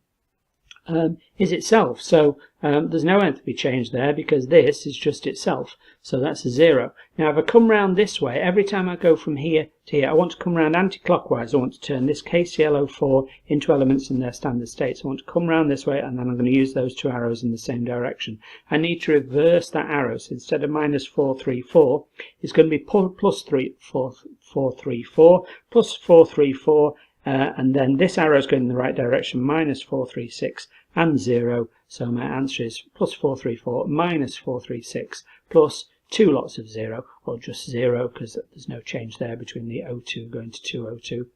is itself. So there's no enthalpy change there because this is just itself. So that's a 0. Now if I come round this way, every time I go from here to here, I want to come round anti-clockwise. I want to turn this KClO4 into elements in their standard states. I want to come round this way, and then I'm going to use those two arrows in the same direction. I need to reverse that arrow. So instead of minus 434, it's going to be plus 434, plus 434, and then this arrow is going in the right direction, minus 436 and 0. So my answer is plus 434 minus 436 plus 2 lots of 0, or just 0 because there's no change there between the O2 going to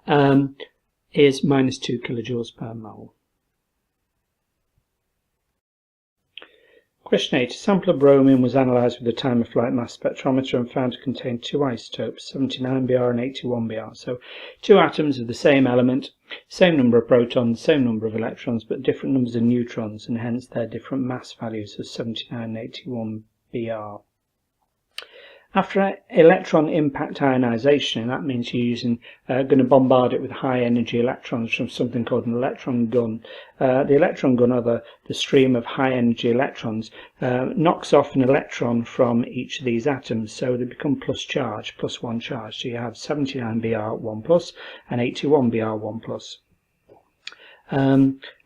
2O2, is minus 2 kilojoules per mole. Question 8. A sample of bromine was analysed with a time of flight mass spectrometer and found to contain 2 isotopes, 79Br and 81Br. So 2 atoms of the same element, same number of protons, same number of electrons, but different numbers of neutrons, and hence their different mass values of 79 and 81Br. After electron impact ionization, and that means you're going to bombard it with high energy electrons from something called an electron gun. The electron gun, or the stream of high energy electrons, knocks off an electron from each of these atoms, so they become plus charge, plus 1 charge. So you have 79Br 1 plus and 81Br 1 plus.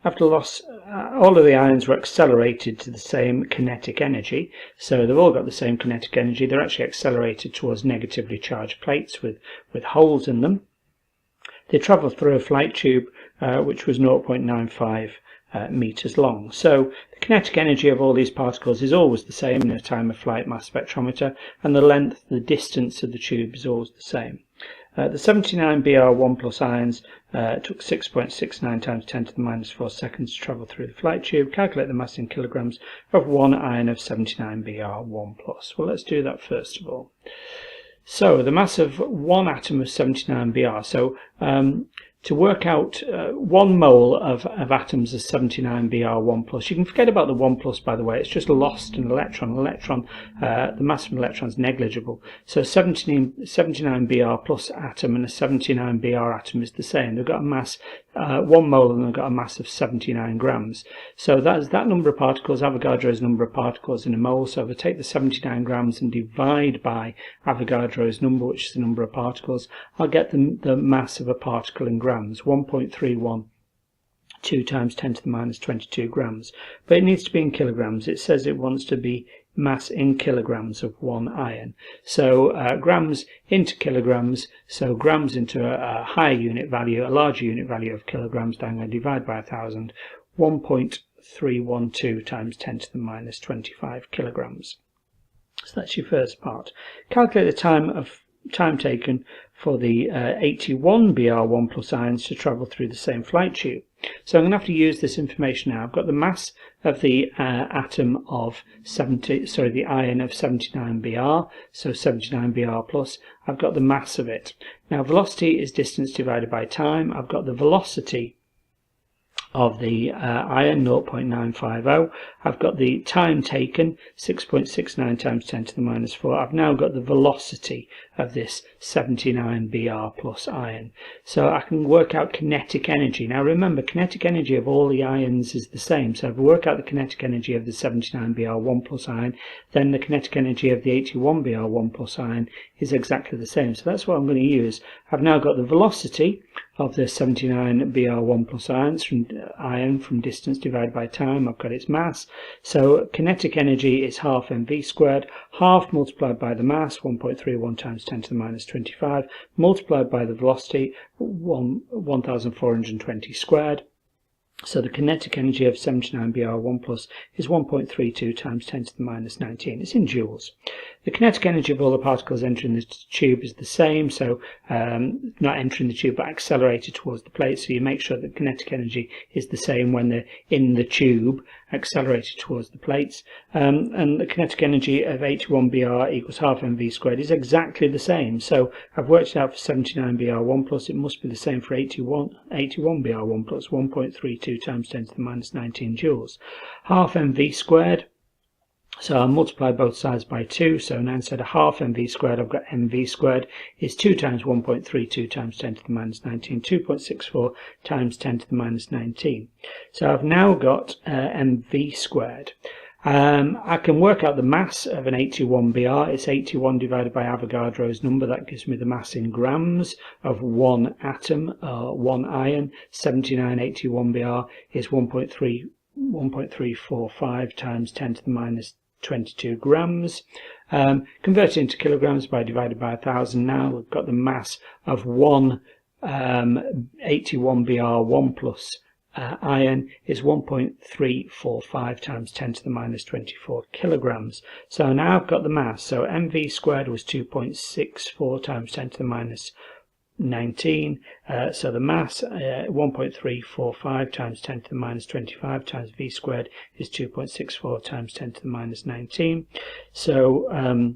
After loss, all of the ions were accelerated to the same kinetic energy, so they've all got the same kinetic energy. They're actually accelerated towards negatively charged plates with holes in them. They travelled through a flight tube which was 0.95 meters long. So the kinetic energy of all these particles is always the same in a time of flight mass spectrometer, and the length, the distance of the tube is always the same. The 79Br 1 plus ions took 6.69 times 10 to the minus 4 seconds to travel through the flight tube. Calculate the mass in kilograms of 1 ion of 79Br 1 plus. Well, let's do that first of all. So the mass of 1 atom of 79Br. So to work out 1 mole of atoms of 79Br 1 plus. You can forget about the 1 plus, by the way. It's just lost an electron. The mass of an electron is negligible. So 79Br plus atom and a 79Br atom is the same. They've got a mass, 1 mole, and they've got a mass of 79 grams. So that is that number of particles, Avogadro's number of particles in a mole. So if I take the 79 grams and divide by Avogadro's number, which is the number of particles, I'll get the mass of a particle in grams. 1.312 times 10 to the minus 22 grams. But it needs to be in kilograms. It says it wants to be mass in kilograms of 1 ion. So grams into kilograms, so grams into a higher unit value, a larger unit value of kilograms, then I'm going to divide by 1,000, 1.312 times 10 to the minus 25 kilograms. So that's your first part. Calculate the time taken for the 81Br 1 plus ions to travel through the same flight tube. So I'm going to have to use this information now. I've got the mass of the atom of the ion of 79Br, so 79Br plus. I've got the mass of it. Now velocity is distance divided by time. I've got the velocity of the iron, 0.950. I've got the time taken, 6.69 times 10 to the minus 4. I've now got the velocity of this 79 Br plus iron. So I can work out kinetic energy. Now remember, kinetic energy of all the ions is the same. So if I work out the kinetic energy of the 79 Br1 plus iron, then the kinetic energy of the 81 Br1 plus iron is exactly the same. So that's what I'm going to use. I've now got the velocity of the 79 Br1 plus iron from distance divided by time. I've got its mass. So kinetic energy is half mv squared, half multiplied by the mass, 1.31 times 10 to the minus 25, multiplied by the velocity, 1420 squared. So the kinetic energy of 79 Br1 plus is 1.32 times 10 to the minus 19. It's in joules. The kinetic energy of all the particles entering the tube is the same, so not entering the tube but accelerated towards the plate, so you make sure that kinetic energy is the same when they're in the tube, accelerated towards the plates. And the kinetic energy of 81 Br equals half mv squared is exactly the same, so I've worked it out for 79 Br1 plus, it must be the same for 81 Br1 plus, 1.32 times 10 to the minus 19 joules. Half mv squared, so I'll multiply both sides by 2, so now instead of half mv squared I've got mv squared is 2 times 1.32 times 10 to the minus 19, 2.64 times 10 to the minus 19. So I've now got mv squared. I can work out the mass of an 81 Br. It's 81 divided by Avogadro's number. That gives me the mass in grams of one atom, one iron. 7981 Br is 1.345 times 10 to the minus 22 grams. Convert it into kilograms by divided by 1,000. Now we've got the mass of one 81 Br1 plus iron is 1.345 times 10 to the minus 24 kilograms. So now I've got the mass. So mv squared was 2.64 times 10 to the minus 19. So the mass 1.345 times 10 to the minus 25 times v squared is 2.64 times 10 to the minus 19. So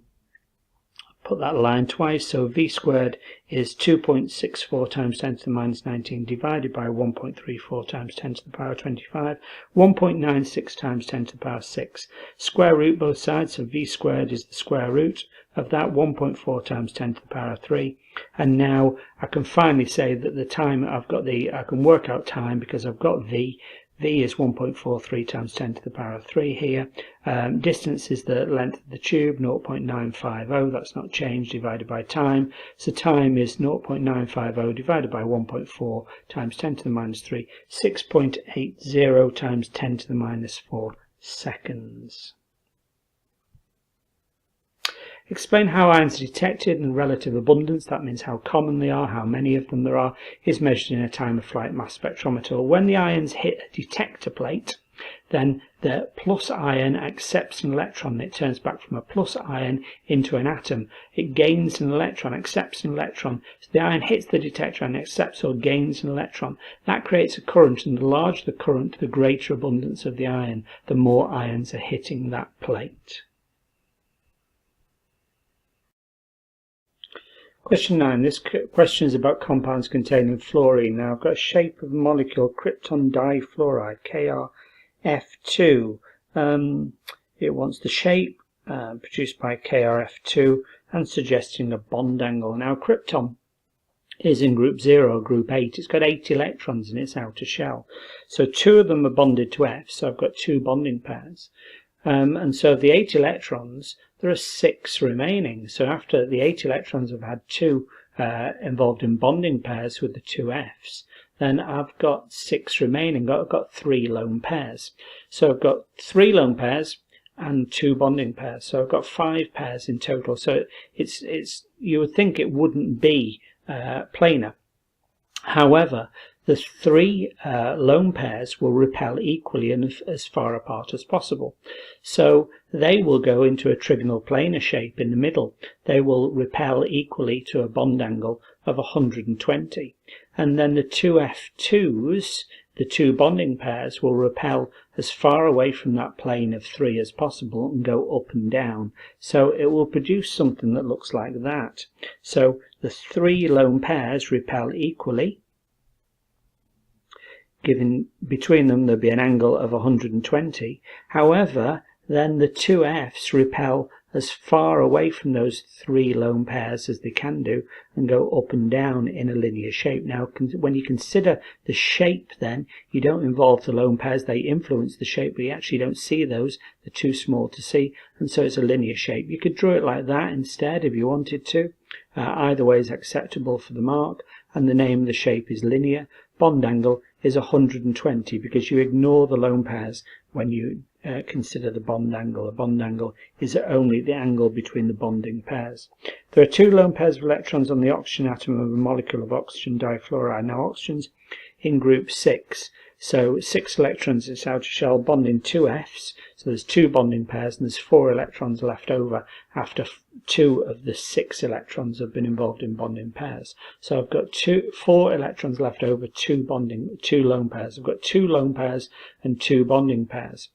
put that line twice, so v squared is 2.64 times 10 to the minus 19 divided by 1.34 times 10 to the power 25, 1.96 times 10 to the power 6. Square root both sides, so v squared is the square root of that, 1.4 times 10 to the power 3. And now I can finally say that the time I can work out time because I've got v. V is 1.43 times 10 to the power 3 here. Distance is the length of the tube, 0.950, that's not changed, divided by time. So time is 0.950 divided by 1.4 times 10 to the minus 3, 6.80 times 10 to the minus 4 seconds. Explain how ions are detected and relative abundance, that means how common they are, how many of them there are, is measured in a time of flight mass spectrometer. When the ions hit a detector plate, then the plus ion accepts an electron. It turns back from a plus ion into an atom. It gains an electron, accepts an electron. So the ion hits the detector and accepts or gains an electron. That creates a current, and the larger the current, the greater abundance of the ion, the more ions are hitting that plate. Question 9. This question is about compounds containing fluorine. Now I've got a shape of a molecule, krypton difluoride, KrF2. It wants the shape produced by KrF2 and suggesting a bond angle. Now krypton is in group 0 or group 8. It's got 8 electrons in its outer shell. So 2 of them are bonded to F, so I've got 2 bonding pairs. And so of the 8 electrons, there are 6 remaining. So after the 8 electrons have had 2 involved in bonding pairs with the 2 Fs, then I've got 6 remaining. I've got 3 lone pairs. So I've got 3 lone pairs and 2 bonding pairs. So I've got 5 pairs in total. So it's you would think it wouldn't be planar. However, the 3 lone pairs will repel equally and as far apart as possible. So they will go into a trigonal planar shape in the middle. They will repel equally to a bond angle of 120. And then the 2 F2s, the 2 bonding pairs, will repel as far away from that plane of 3 as possible and go up and down. So it will produce something that looks like that. So the 3 lone pairs repel equally. given between them there'll be an angle of 120. However, then the two F's repel as far away from those three lone pairs as they can do and go up and down in a linear shape. Now, when you consider the shape, then you don't involve the lone pairs. They influence the shape, but you actually don't see those. They're too small to see, and so it's a linear shape. You could draw it like that instead if you wanted to. Either way is acceptable for the mark, and the name of the shape is linear. Bond angle is 120 because you ignore the lone pairs when you consider the bond angle. A bond angle is only the angle between the bonding pairs. There are two lone pairs of electrons on the oxygen atom of a molecule of oxygen difluoride. Now, oxygen's in group 6, so 6 electrons in its outer shell bonding 2 F's, so there's 2 bonding pairs, and there's 4 electrons left over after 2 of the 6 electrons have been involved in bonding pairs. So I've got 4 electrons left over, 2 lone pairs. I've got 2 lone pairs and 2 bonding pairs.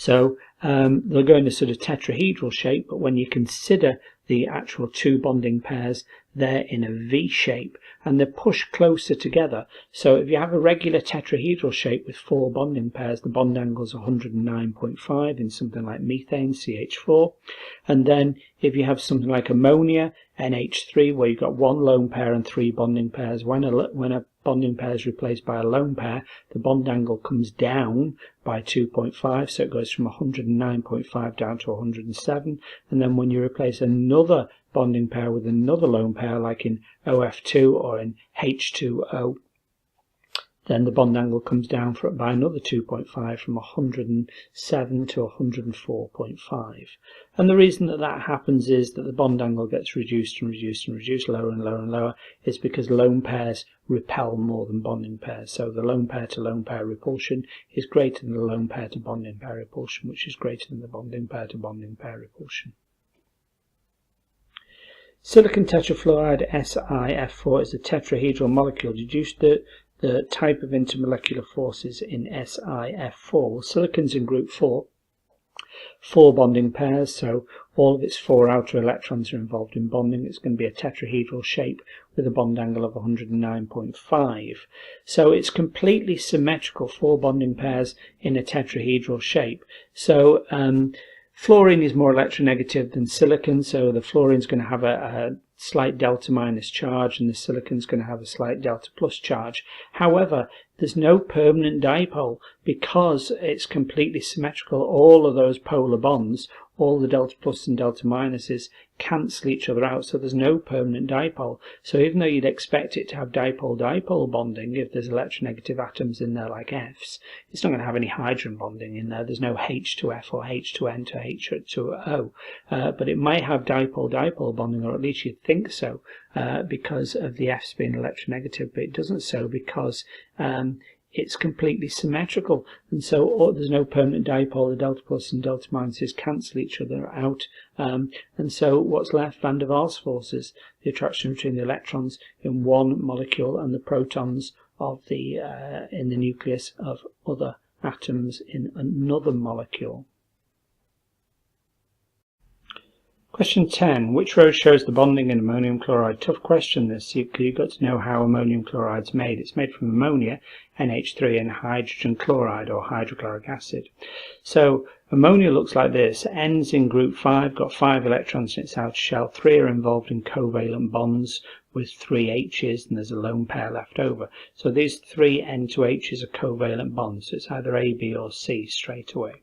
So they'll go in a sort of tetrahedral shape, but when you consider the actual 2 bonding pairs, they're in a V shape and they're pushed closer together. So if you have a regular tetrahedral shape with 4 bonding pairs, the bond angle is 109.5 in something like methane, CH4. And then if you have something like ammonia, NH3, where you've got 1 lone pair and 3 bonding pairs, when a bonding pair is replaced by a lone pair, the bond angle comes down by 2.5, so it goes from 109.5 down to 107. And then when you replace another bonding pair with another lone pair, like in OF2 or in H2O, then the bond angle comes down by another 2.5 from 107 to 104.5. And the reason that happens is that the bond angle gets reduced and reduced and reduced, lower and lower and lower, is because lone pairs repel more than bonding pairs. So the lone pair to lone pair repulsion is greater than the lone pair to bonding pair repulsion, which is greater than the bonding pair to bonding pair repulsion. Silicon tetrafluoride SiF4 is a tetrahedral molecule. Deduce the type of intermolecular forces in SiF4. Well, silicon's in group 4, 4 bonding pairs, so all of its 4 outer electrons are involved in bonding. It's going to be a tetrahedral shape with a bond angle of 109.5. So it's completely symmetrical, 4 bonding pairs in a tetrahedral shape. So fluorine is more electronegative than silicon, so the fluorine is going to have a slight delta minus charge and the silicon is going to have a slight delta plus charge. However, there's no permanent dipole because it's completely symmetrical. All of those polar bonds, all the delta plus and delta minuses, cancel each other out, so there's no permanent dipole. So even though you'd expect it to have dipole-dipole bonding if there's electronegative atoms in there like F's, it's not going to have any hydrogen bonding in there. There's no H to F or H to N to H to O, but it might have dipole-dipole bonding, or at least you'd think so, because of the F's being electronegative, but it doesn't so because it's completely symmetrical, and so there's no permanent dipole. The delta plus and delta minuses cancel each other out, and so what's left? Van der Waals forces, the attraction between the electrons in one molecule and the protons of the in the nucleus of other atoms in another molecule. Question 10. Which row shows the bonding in ammonium chloride? Tough question this. You've got to know how ammonium chloride's made. It's made from ammonia, NH3, and hydrogen chloride or hydrochloric acid. So ammonia looks like this. N's in group 5, got 5 electrons in its outer shell. 3 are involved in covalent bonds with 3 H's, and there's a lone pair left over. So these 3 N to H's are covalent bonds. So it's either A, B or C straight away.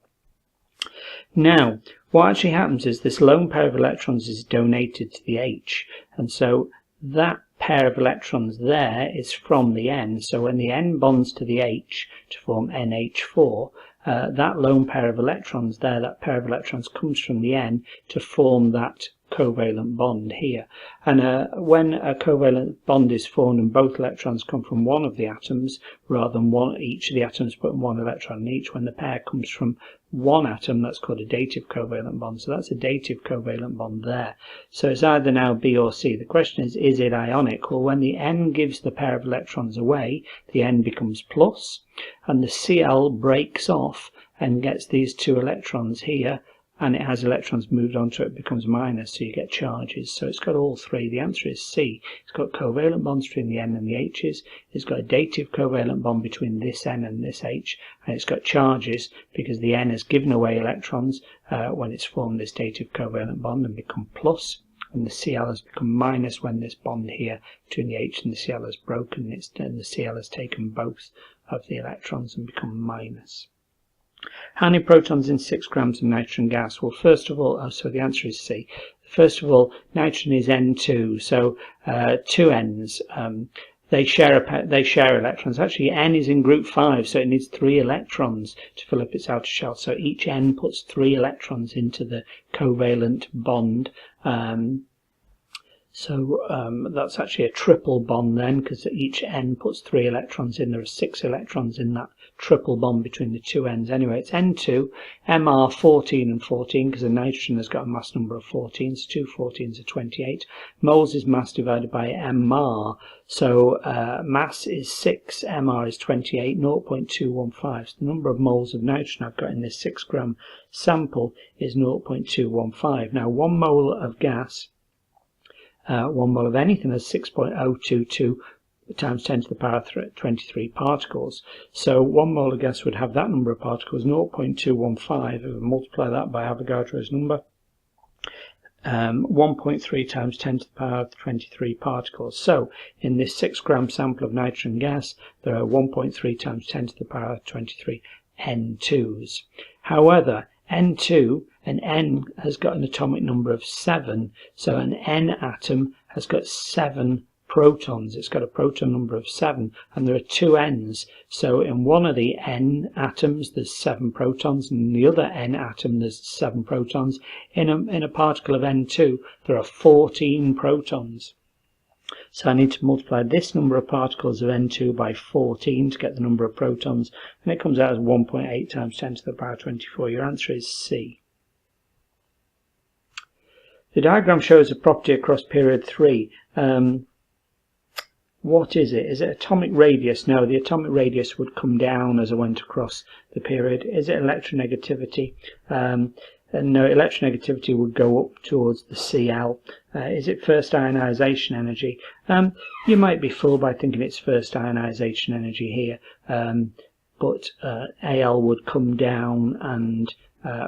Now, what actually happens is this lone pair of electrons is donated to the H, and so that pair of electrons there is from the N. So when the N bonds to the H to form NH4, that lone pair of electrons there, that pair of electrons comes from the N to form that covalent bond here. And when a covalent bond is formed and both electrons come from one of the atoms rather than each of the atoms putting 1 electron in each, when the pair comes from one atom, that's called a dative covalent bond. So that's a dative covalent bond there. So it's either now B or C. The question is it ionic? Well, when the N gives the pair of electrons away, the N becomes plus, and the Cl breaks off and gets these 2 electrons here and it has electrons moved onto it, becomes minus, so you get charges. So it's got all three. The answer is C. It's got covalent bonds between the N and the H's. It's got a dative covalent bond between this N and this H, and it's got charges because the N has given away electrons when it's formed this dative covalent bond and become plus, and the Cl has become minus when this bond here between the H and the Cl has broken, and the Cl has taken both of the electrons and become minus. How many protons in 6 grams of nitrogen gas? Well, first of all, so the answer is C. First of all, nitrogen is N2, so 2 N's. They share electrons. Actually, N is in group 5, so it needs 3 electrons to fill up its outer shell. So each N puts 3 electrons into the covalent bond. That's actually a triple bond then, because each N puts 3 electrons in. There are 6 electrons in that triple bond between the 2 N's. Anyway, it's N2, Mr 14 and 14, because the nitrogen has got a mass number of 14, so 2 14s are 28. Moles is mass divided by Mr, so mass is 6, Mr is 28, 0.215. So the number of moles of nitrogen I've got in this 6 gram sample is 0.215. Now 1 mole of gas, 1 mole of anything has 6.022 times 10 to the power 23 particles. So 1 mole of gas would have that number of particles, 0.215. If we multiply that by Avogadro's number, 1.3 times 10 to the power 23 particles. So in this 6 gram sample of nitrogen gas, there are 1.3 times 10 to the power 23 N2s. However, N2, an N has got an atomic number of 7, so an N atom has got 7 protons. It's got a proton number of 7, and there are 2 N's. So in one of the N atoms there's 7 protons, and in the other N atom there's 7 protons. In a particle of N2 there are 14 protons. So I need to multiply this number of particles of N2 by 14 to get the number of protons, and it comes out as 1.8 times 10 to the power 24. Your answer is C. The diagram shows a property across period 3. What is it? Is it atomic radius? No, the atomic radius would come down as I went across the period. Is it electronegativity? No, electronegativity would go up towards the Cl. Is it first ionization energy? You might be fooled by thinking it's first ionization energy here, but Al would come down and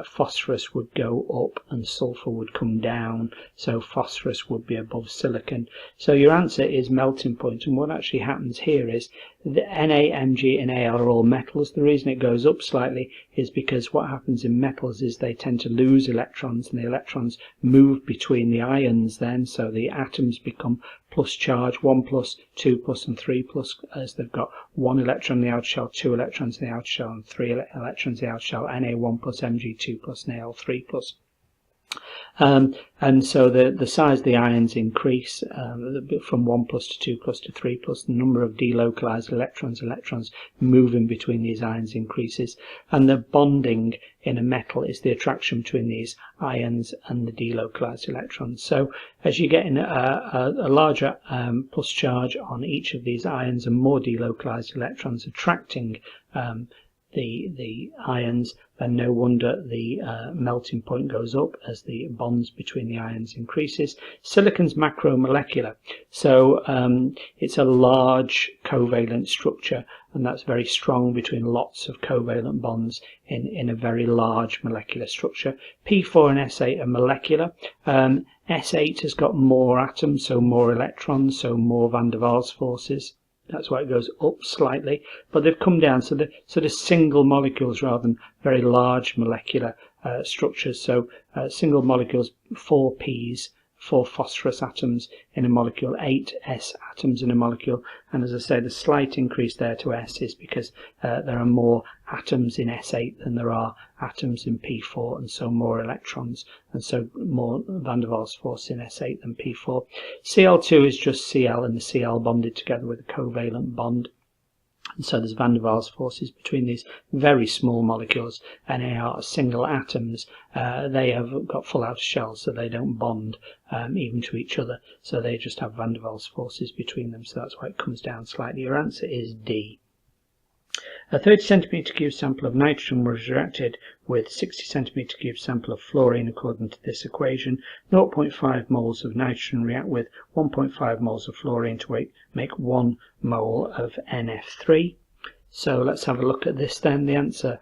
phosphorus would go up and sulfur would come down, so phosphorus would be above silicon. So your answer is melting point, and what actually happens here is the Na, Mg and Al are all metals. The reason it goes up slightly is because what happens in metals is they tend to lose electrons, and the electrons move between the ions then, so the atoms become plus charge, 1 plus, 2 plus and 3 plus, as they've got 1 electron in the outer shell, 2 electrons in the outer shell and 3 electrons in the outer shell, Na 1 plus, Mg 2 plus and Al 3 plus. And so the size of the ions increase from 1 plus to 2 plus to 3 plus. The number of delocalized electrons moving between these ions increases, and the bonding in a metal is the attraction between these ions and the delocalized electrons. So as you get in a larger plus charge on each of these ions and more delocalized electrons attracting the ions, then no wonder the melting point goes up as the bonds between the ions increases. Silicon's macromolecular, so it's a large covalent structure, and that's very strong between lots of covalent bonds in a very large molecular structure. P4 and S8 are molecular. S8 has got more atoms, so more electrons, so more van der Waals forces. That's why it goes up slightly, but they've come down, so they're sort of single molecules rather than very large molecular structures. So single molecules, 4 P's, 4 phosphorus atoms in a molecule, 8 S atoms in a molecule, and as I say, the slight increase there to S is because there are more atoms in S8 than there are atoms in P4, and so more electrons, and so more van der Waals force in S8 than P4. Cl2 is just Cl, and the Cl bonded together with a covalent bond. And so there's van der Waals forces between these very small molecules, and they are single atoms. They have got full outer shells, so they don't bond even to each other. So they just have van der Waals forces between them. So that's why it comes down slightly. Your answer is D. A 30 centimetre cube sample of nitrogen was reacted with 60 centimetre cube sample of fluorine according to this equation. 0.5 moles of nitrogen react with 1.5 moles of fluorine to make 1 mole of NF3. So let's have a look at this then. The answer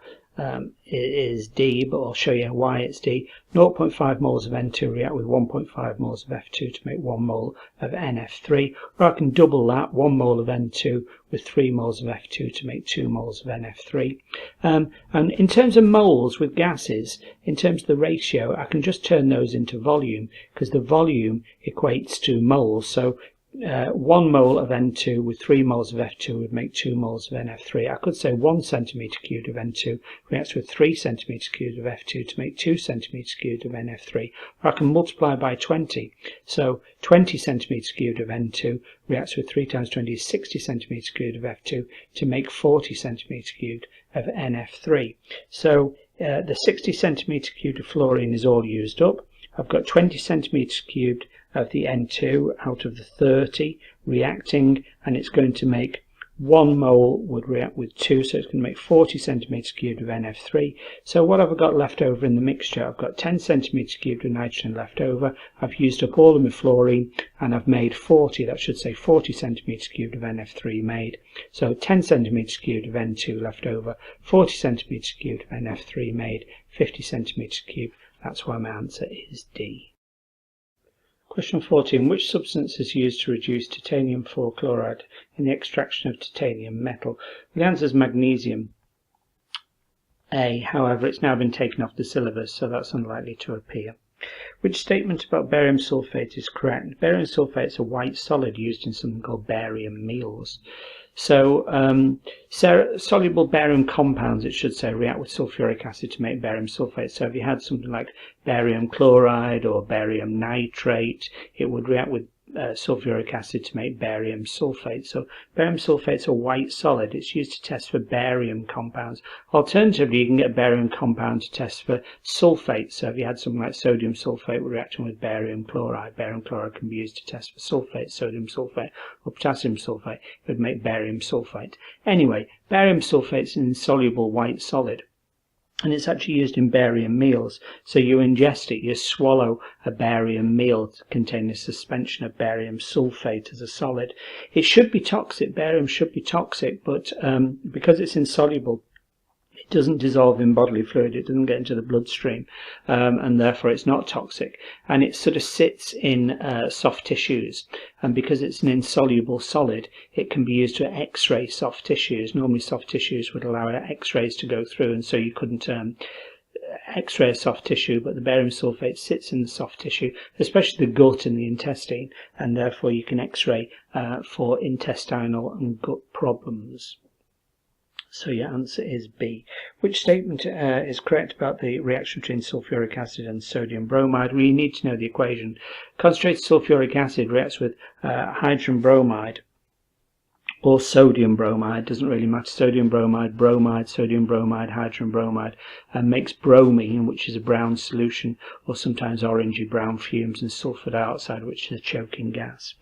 is D, but I'll show you why it's D. 0.5 moles of N2 react with 1.5 moles of F2 to make 1 mole of NF3, or I can double that, 1 mole of N2 with 3 moles of F2 to make 2 moles of NF3. And in terms of moles with gases, in terms of the ratio, I can just turn those into volume, because the volume equates to moles. So 1 mole of N2 with 3 moles of F2 would make 2 moles of NF3. I could say 1 centimetre cubed of N2 reacts with 3 centimetre cubed of F2 to make 2 centimetre cubed of NF3. Or I can multiply by 20. So 20 centimetre cubed of N2 reacts with 3 times 20 is 60 centimetre cubed of F2 to make 40 centimetre cubed of NF3. So the 60 centimetre cubed of fluorine is all used up. I've got 20 centimetres cubed of the N2 out of the 30 reacting, and it's going to make 1 mole would react with 2, so it's going to make 40 centimetres cubed of NF3. So what have I got left over in the mixture? I've got 10 centimetres cubed of nitrogen left over. I've used up all of my fluorine, and I've made 40, that should say 40 centimetres cubed of NF3 made. So 10 centimetres cubed of N2 left over, 40 centimetres cubed of NF3 made, 50 centimetres cubed. That's why my answer is D. Question 14. Which substance is used to reduce titanium fluoride in the extraction of titanium metal? The answer is magnesium. A. However, it's now been taken off the syllabus, so that's unlikely to appear. Which statement about barium sulfate is correct? Barium sulfate is a white solid used in something called barium meals. So soluble barium compounds, it should say, react with sulfuric acid to make barium sulfate. So if you had something like barium chloride or barium nitrate, it would react with sulfuric acid to make barium sulfate. So barium sulfate is a white solid. It's used to test for barium compounds. Alternatively, you can get a barium compound to test for sulfate. So if you had something like sodium sulfate reacting with barium chloride can be used to test for sulfate, sodium sulfate or potassium sulfate. It would make barium sulfate. Anyway, barium sulfate is an insoluble white solid, and it's actually used in barium meals. So you ingest it, you swallow a barium meal containing a suspension of barium sulfate as a solid. It should be toxic, barium should be toxic, but because it's insoluble, it doesn't dissolve in bodily fluid, it doesn't get into the bloodstream, and therefore it's not toxic. And it sort of sits in soft tissues, and because it's an insoluble solid, it can be used to x-ray soft tissues. Normally soft tissues would allow x-rays to go through, and so you couldn't x-ray a soft tissue, but the barium sulfate sits in the soft tissue, especially the gut and the intestine, and therefore you can x-ray for intestinal and gut problems. So your answer is B. Which statement is correct about the reaction between sulfuric acid and sodium bromide? We need to know the equation. Concentrated sulfuric acid reacts with hydrogen bromide or sodium bromide, doesn't really matter, sodium bromide, bromide, sodium bromide, hydrogen bromide, and makes bromine, which is a brown solution, or sometimes orangey brown fumes, and sulfur dioxide, which is a choking gas.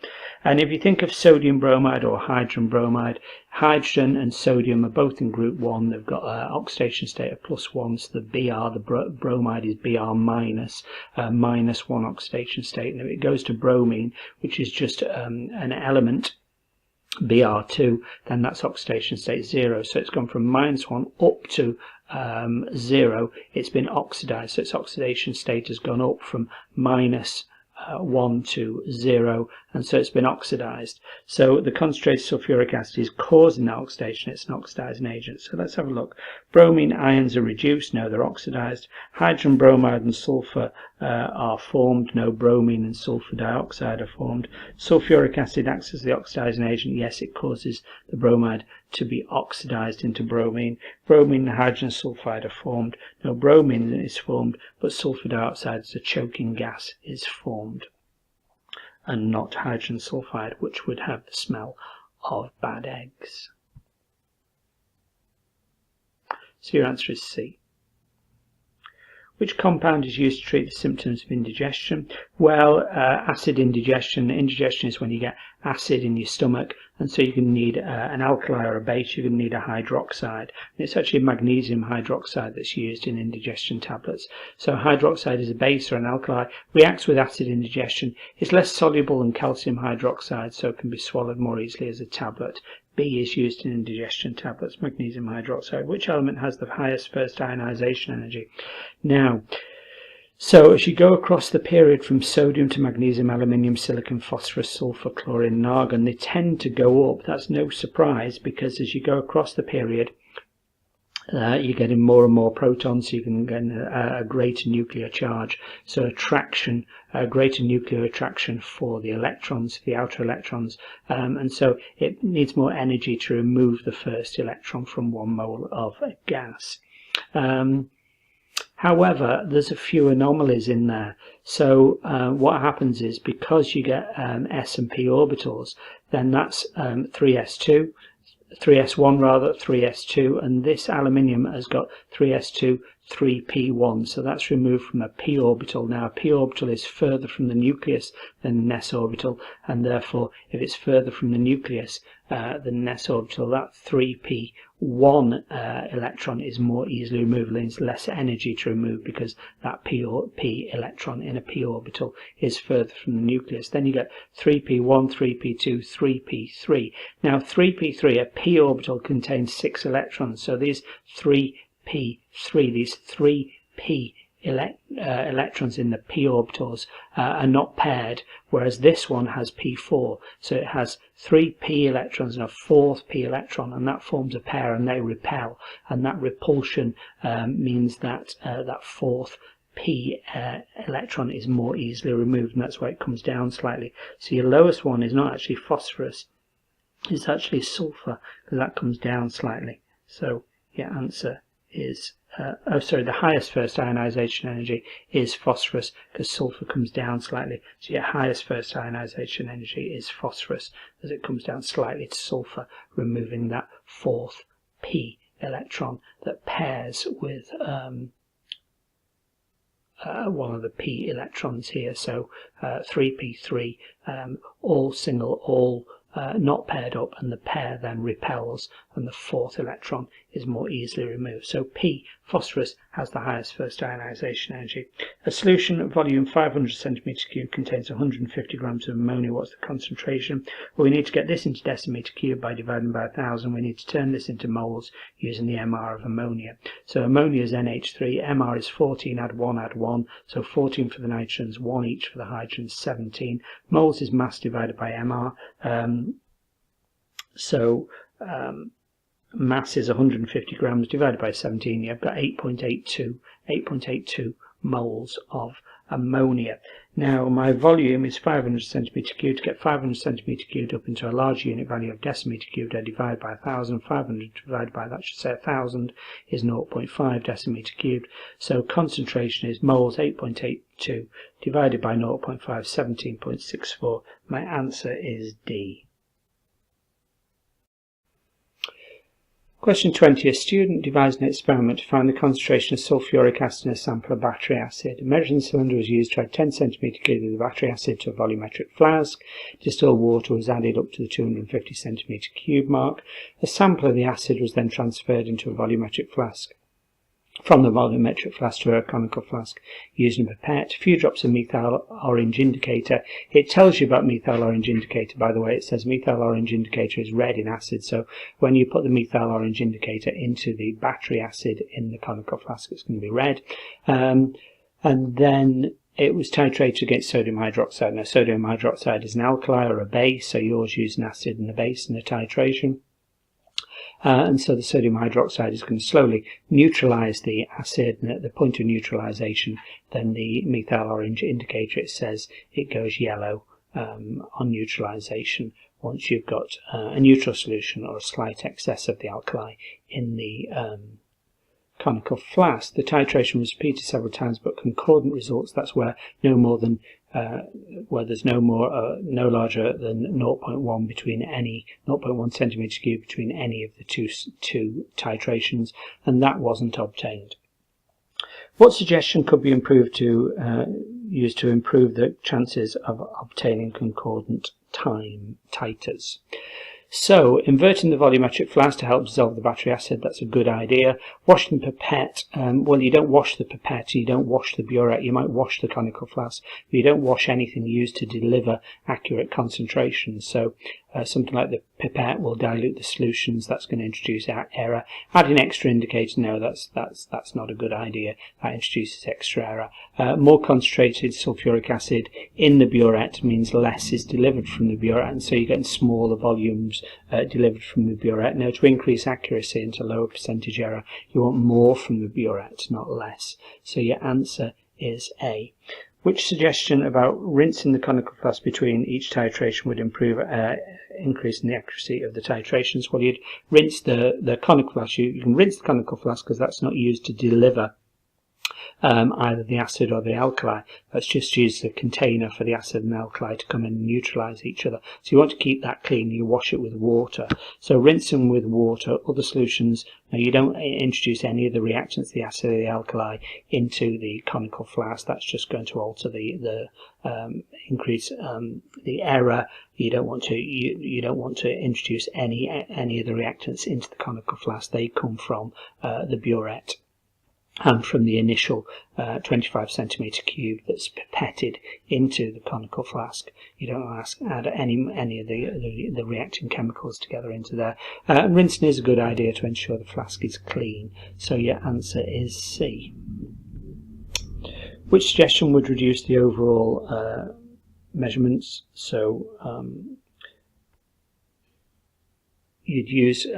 And if you think of sodium bromide or hydrogen bromide, hydrogen and sodium are both in group 1. They've got an oxidation state of +1, so the Br, the bromide is Br minus, -1 oxidation state. And if it goes to bromine, which is just an element, Br2, then that's oxidation state 0. So it's gone from -1 up to 0. It's been oxidized, so its oxidation state has gone up from -1 to 0, and so it's been oxidized. So the concentrated sulfuric acid is causing that oxidation. It's an oxidizing agent. So let's have a look. Bromine ions are reduced. No, they're oxidized. Hydrogen bromide and sulfur are formed. No, bromine and sulfur dioxide are formed. Sulfuric acid acts as the oxidizing agent. Yes, it causes the bromide to be oxidized into bromine. Bromine and hydrogen sulfide are formed. No, bromine is formed, but sulfur dioxide as a choking gas is formed, and not hydrogen sulfide, which would have the smell of bad eggs. So your answer is C. Which compound is used to treat the symptoms of indigestion? Well, acid indigestion. Indigestion is when you get acid in your stomach, and so you're going to need an alkali or a base. You're going to need a hydroxide. And it's actually magnesium hydroxide that's used in indigestion tablets. So hydroxide is a base or an alkali, reacts with acid indigestion. It's less soluble than calcium hydroxide, so it can be swallowed more easily as a tablet. B is used in indigestion tablets, magnesium hydroxide. Which element has the highest first ionization energy? Now, so as you go across the period from sodium to magnesium, aluminium, silicon, phosphorus, sulfur, chlorine, and argon, they tend to go up. That's no surprise, because as you go across the period, you're getting more and more protons, so you can get a greater nuclear charge. So attraction, a greater nuclear attraction for the electrons, the outer electrons, and so it needs more energy to remove the first electron from 1 mole of a gas. However, there's a few anomalies in there. So what happens is, because you get s and p orbitals, then that's 3s1 rather, 3s2, and this aluminium has got 3s2, 3p1, so that's removed from a p orbital. Now a p orbital is further from the nucleus than an s orbital, and therefore if it's further from the nucleus than an s orbital, that 3p1 electron is more easily removable, and it's less energy to remove because that p electron in a p orbital is further from the nucleus. Then you get 3p1, 3p2, 3p3. Now 3p3, a p orbital contains 6 electrons, so these 3p3, these 3p electrons in the p orbitals are not paired, whereas this one has p4, so it has 3p electrons and a 4th p electron, and that forms a pair and they repel, and that repulsion means that that 4th p electron is more easily removed, and that's why it comes down slightly. So your lowest one is not actually phosphorus, it's actually sulfur, because that comes down slightly. So your answer is the highest first ionization energy is phosphorus, because sulfur comes down slightly. So your highest first ionization energy is phosphorus, as it comes down slightly to sulfur, removing that 4th p electron that pairs with one of the p electrons here. So 3p3, all single, all not paired up, and the pair then repels, and the 4th electron is more easily removed. So P, phosphorus, has the highest first ionization energy. A solution at volume 500 centimetre cubed contains 150 grams of ammonia. What's the concentration? Well, we need to get this into decimetre cubed by dividing by 1,000. We need to turn this into moles using the MR of ammonia. So ammonia is NH3, MR is 14, add 1, so 14 for the nitrogens, 1 each for the hydrogens, 17. Moles is mass divided by MR. Mass is 150 grams divided by 17. You've got 8.82 moles of ammonia. Now my volume is 500 centimetre cubed. To get 500 centimetre cubed up into a large unit value of decimetre cubed, I divide by 1,000. 500 divided by, that should say 1,000, is 0.5 decimetre cubed. So concentration is moles 8.82 divided by 0.5, 17.64. My answer is D. Question 20. A student devised an experiment to find the concentration of sulfuric acid in a sample of battery acid. A measuring cylinder was used to add 10 centimetre cubes of the battery acid to a volumetric flask. Distilled water was added up to the 250 centimetre cube mark. A sample of the acid was then transferred into a volumetric flask. From the volumetric flask to a conical flask using a pipette. A few drops of methyl orange indicator. It tells you about methyl orange indicator, by the way. It says methyl orange indicator is red in acid, so when you put the methyl orange indicator into the battery acid in the conical flask, it's going to be red. And then it was titrated against sodium hydroxide. Now sodium hydroxide is an alkali or a base, so yours use an acid and a base in the titration. And so the sodium hydroxide is going to slowly neutralize the acid, and at the point of neutralization, then the methyl orange indicator, it says it goes yellow on neutralization once you've got a neutral solution or a slight excess of the alkali in the conical flask. The titration was repeated several times, but concordant results, that's where no more than where there's no larger than 0.1 between any 0.1 centimetre cube between any of the two titrations, and that wasn't obtained. What suggestion could be improved to used to improve the chances of obtaining concordant time titers? So, inverting the volumetric flask to help dissolve the battery acid, that's a good idea. Washing the pipette, well, you don't wash the pipette, you don't wash the burette, you might wash the conical flask, but you don't wash anything used to deliver accurate concentrations. So, something like the pipette will dilute the solutions, that's going to introduce error. Adding extra indicator, no, that's not a good idea, that introduces extra error. More concentrated sulfuric acid in the burette means less is delivered from the burette, and so you're getting smaller volumes delivered from the burette. Now, to increase accuracy and to lower percentage error, you want more from the burette, not less. So your answer is A. Which suggestion about rinsing the conical flask between each titration would improve increase in the accuracy of the titrations? Well, you'd rinse the conical flask. You can rinse the conical flask because that's not used to deliver either the acid or the alkali. That's just used as a container for the acid and alkali to come in and neutralize each other. So you want to keep that clean. You wash it with water. So rinse them with water. Other solutions, now you don't introduce any of the reactants, the acid or the alkali, into the conical flask. That's just going to alter the increase the error. You don't want to introduce any of the reactants into the conical flask. They come from the burette and from the initial 25 centimeter cube that's pipetted into the conical flask. You don't add any of the reacting chemicals together into there. Rinsing is a good idea to ensure the flask is clean. So your answer is C. Which suggestion would reduce the overall measurements? So you'd use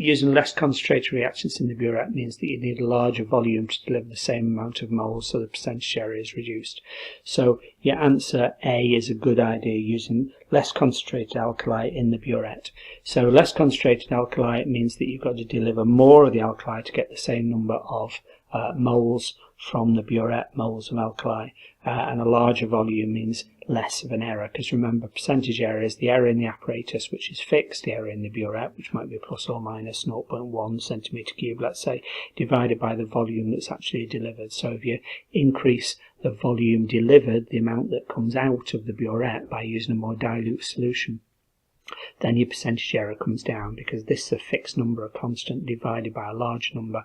using less concentrated reactants in the burette means that you need a larger volume to deliver the same amount of moles, so the percentage error is reduced. So your answer A is a good idea, using less concentrated alkali in the burette. So less concentrated alkali means that you've got to deliver more of the alkali to get the same number of moles from the burette, moles of alkali, and a larger volume means less of an error, because remember, percentage error is the error in the apparatus, which is fixed, the error in the burette, which might be plus or minus 0.1 centimetre cube, let's say, divided by the volume that's actually delivered. So if you increase the volume delivered, the amount that comes out of the burette, by using a more dilute solution, then your percentage error comes down, because this is a fixed number, a constant, divided by a large number.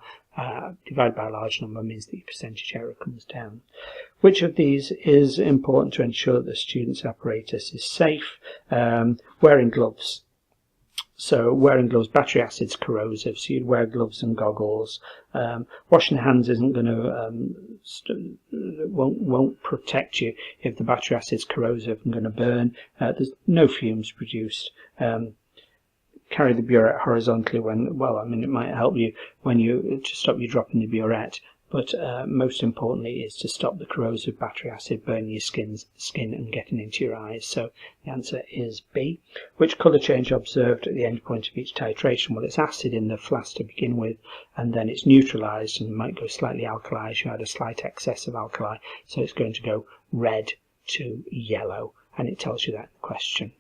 Means that your percentage error comes down. Which of these is important to ensure that the student's apparatus is safe? Wearing gloves. So wearing gloves, battery acid's corrosive, so you'd wear gloves and goggles. Washing the hands isn't going to won't protect you if the battery acid's corrosive and going to burn. There's no fumes produced. Carry the burette horizontally when, well, I mean, it might help you when to stop you dropping the burette, but most importantly is to stop the corrosive battery acid burning your skin and getting into your eyes. So the answer is B. Which colour change observed at the end point of each titration? Well, it's acid in the flask to begin with, and then it's neutralised and might go slightly alkali as you had a slight excess of alkali, so it's going to go red to yellow, and it tells you that in the question.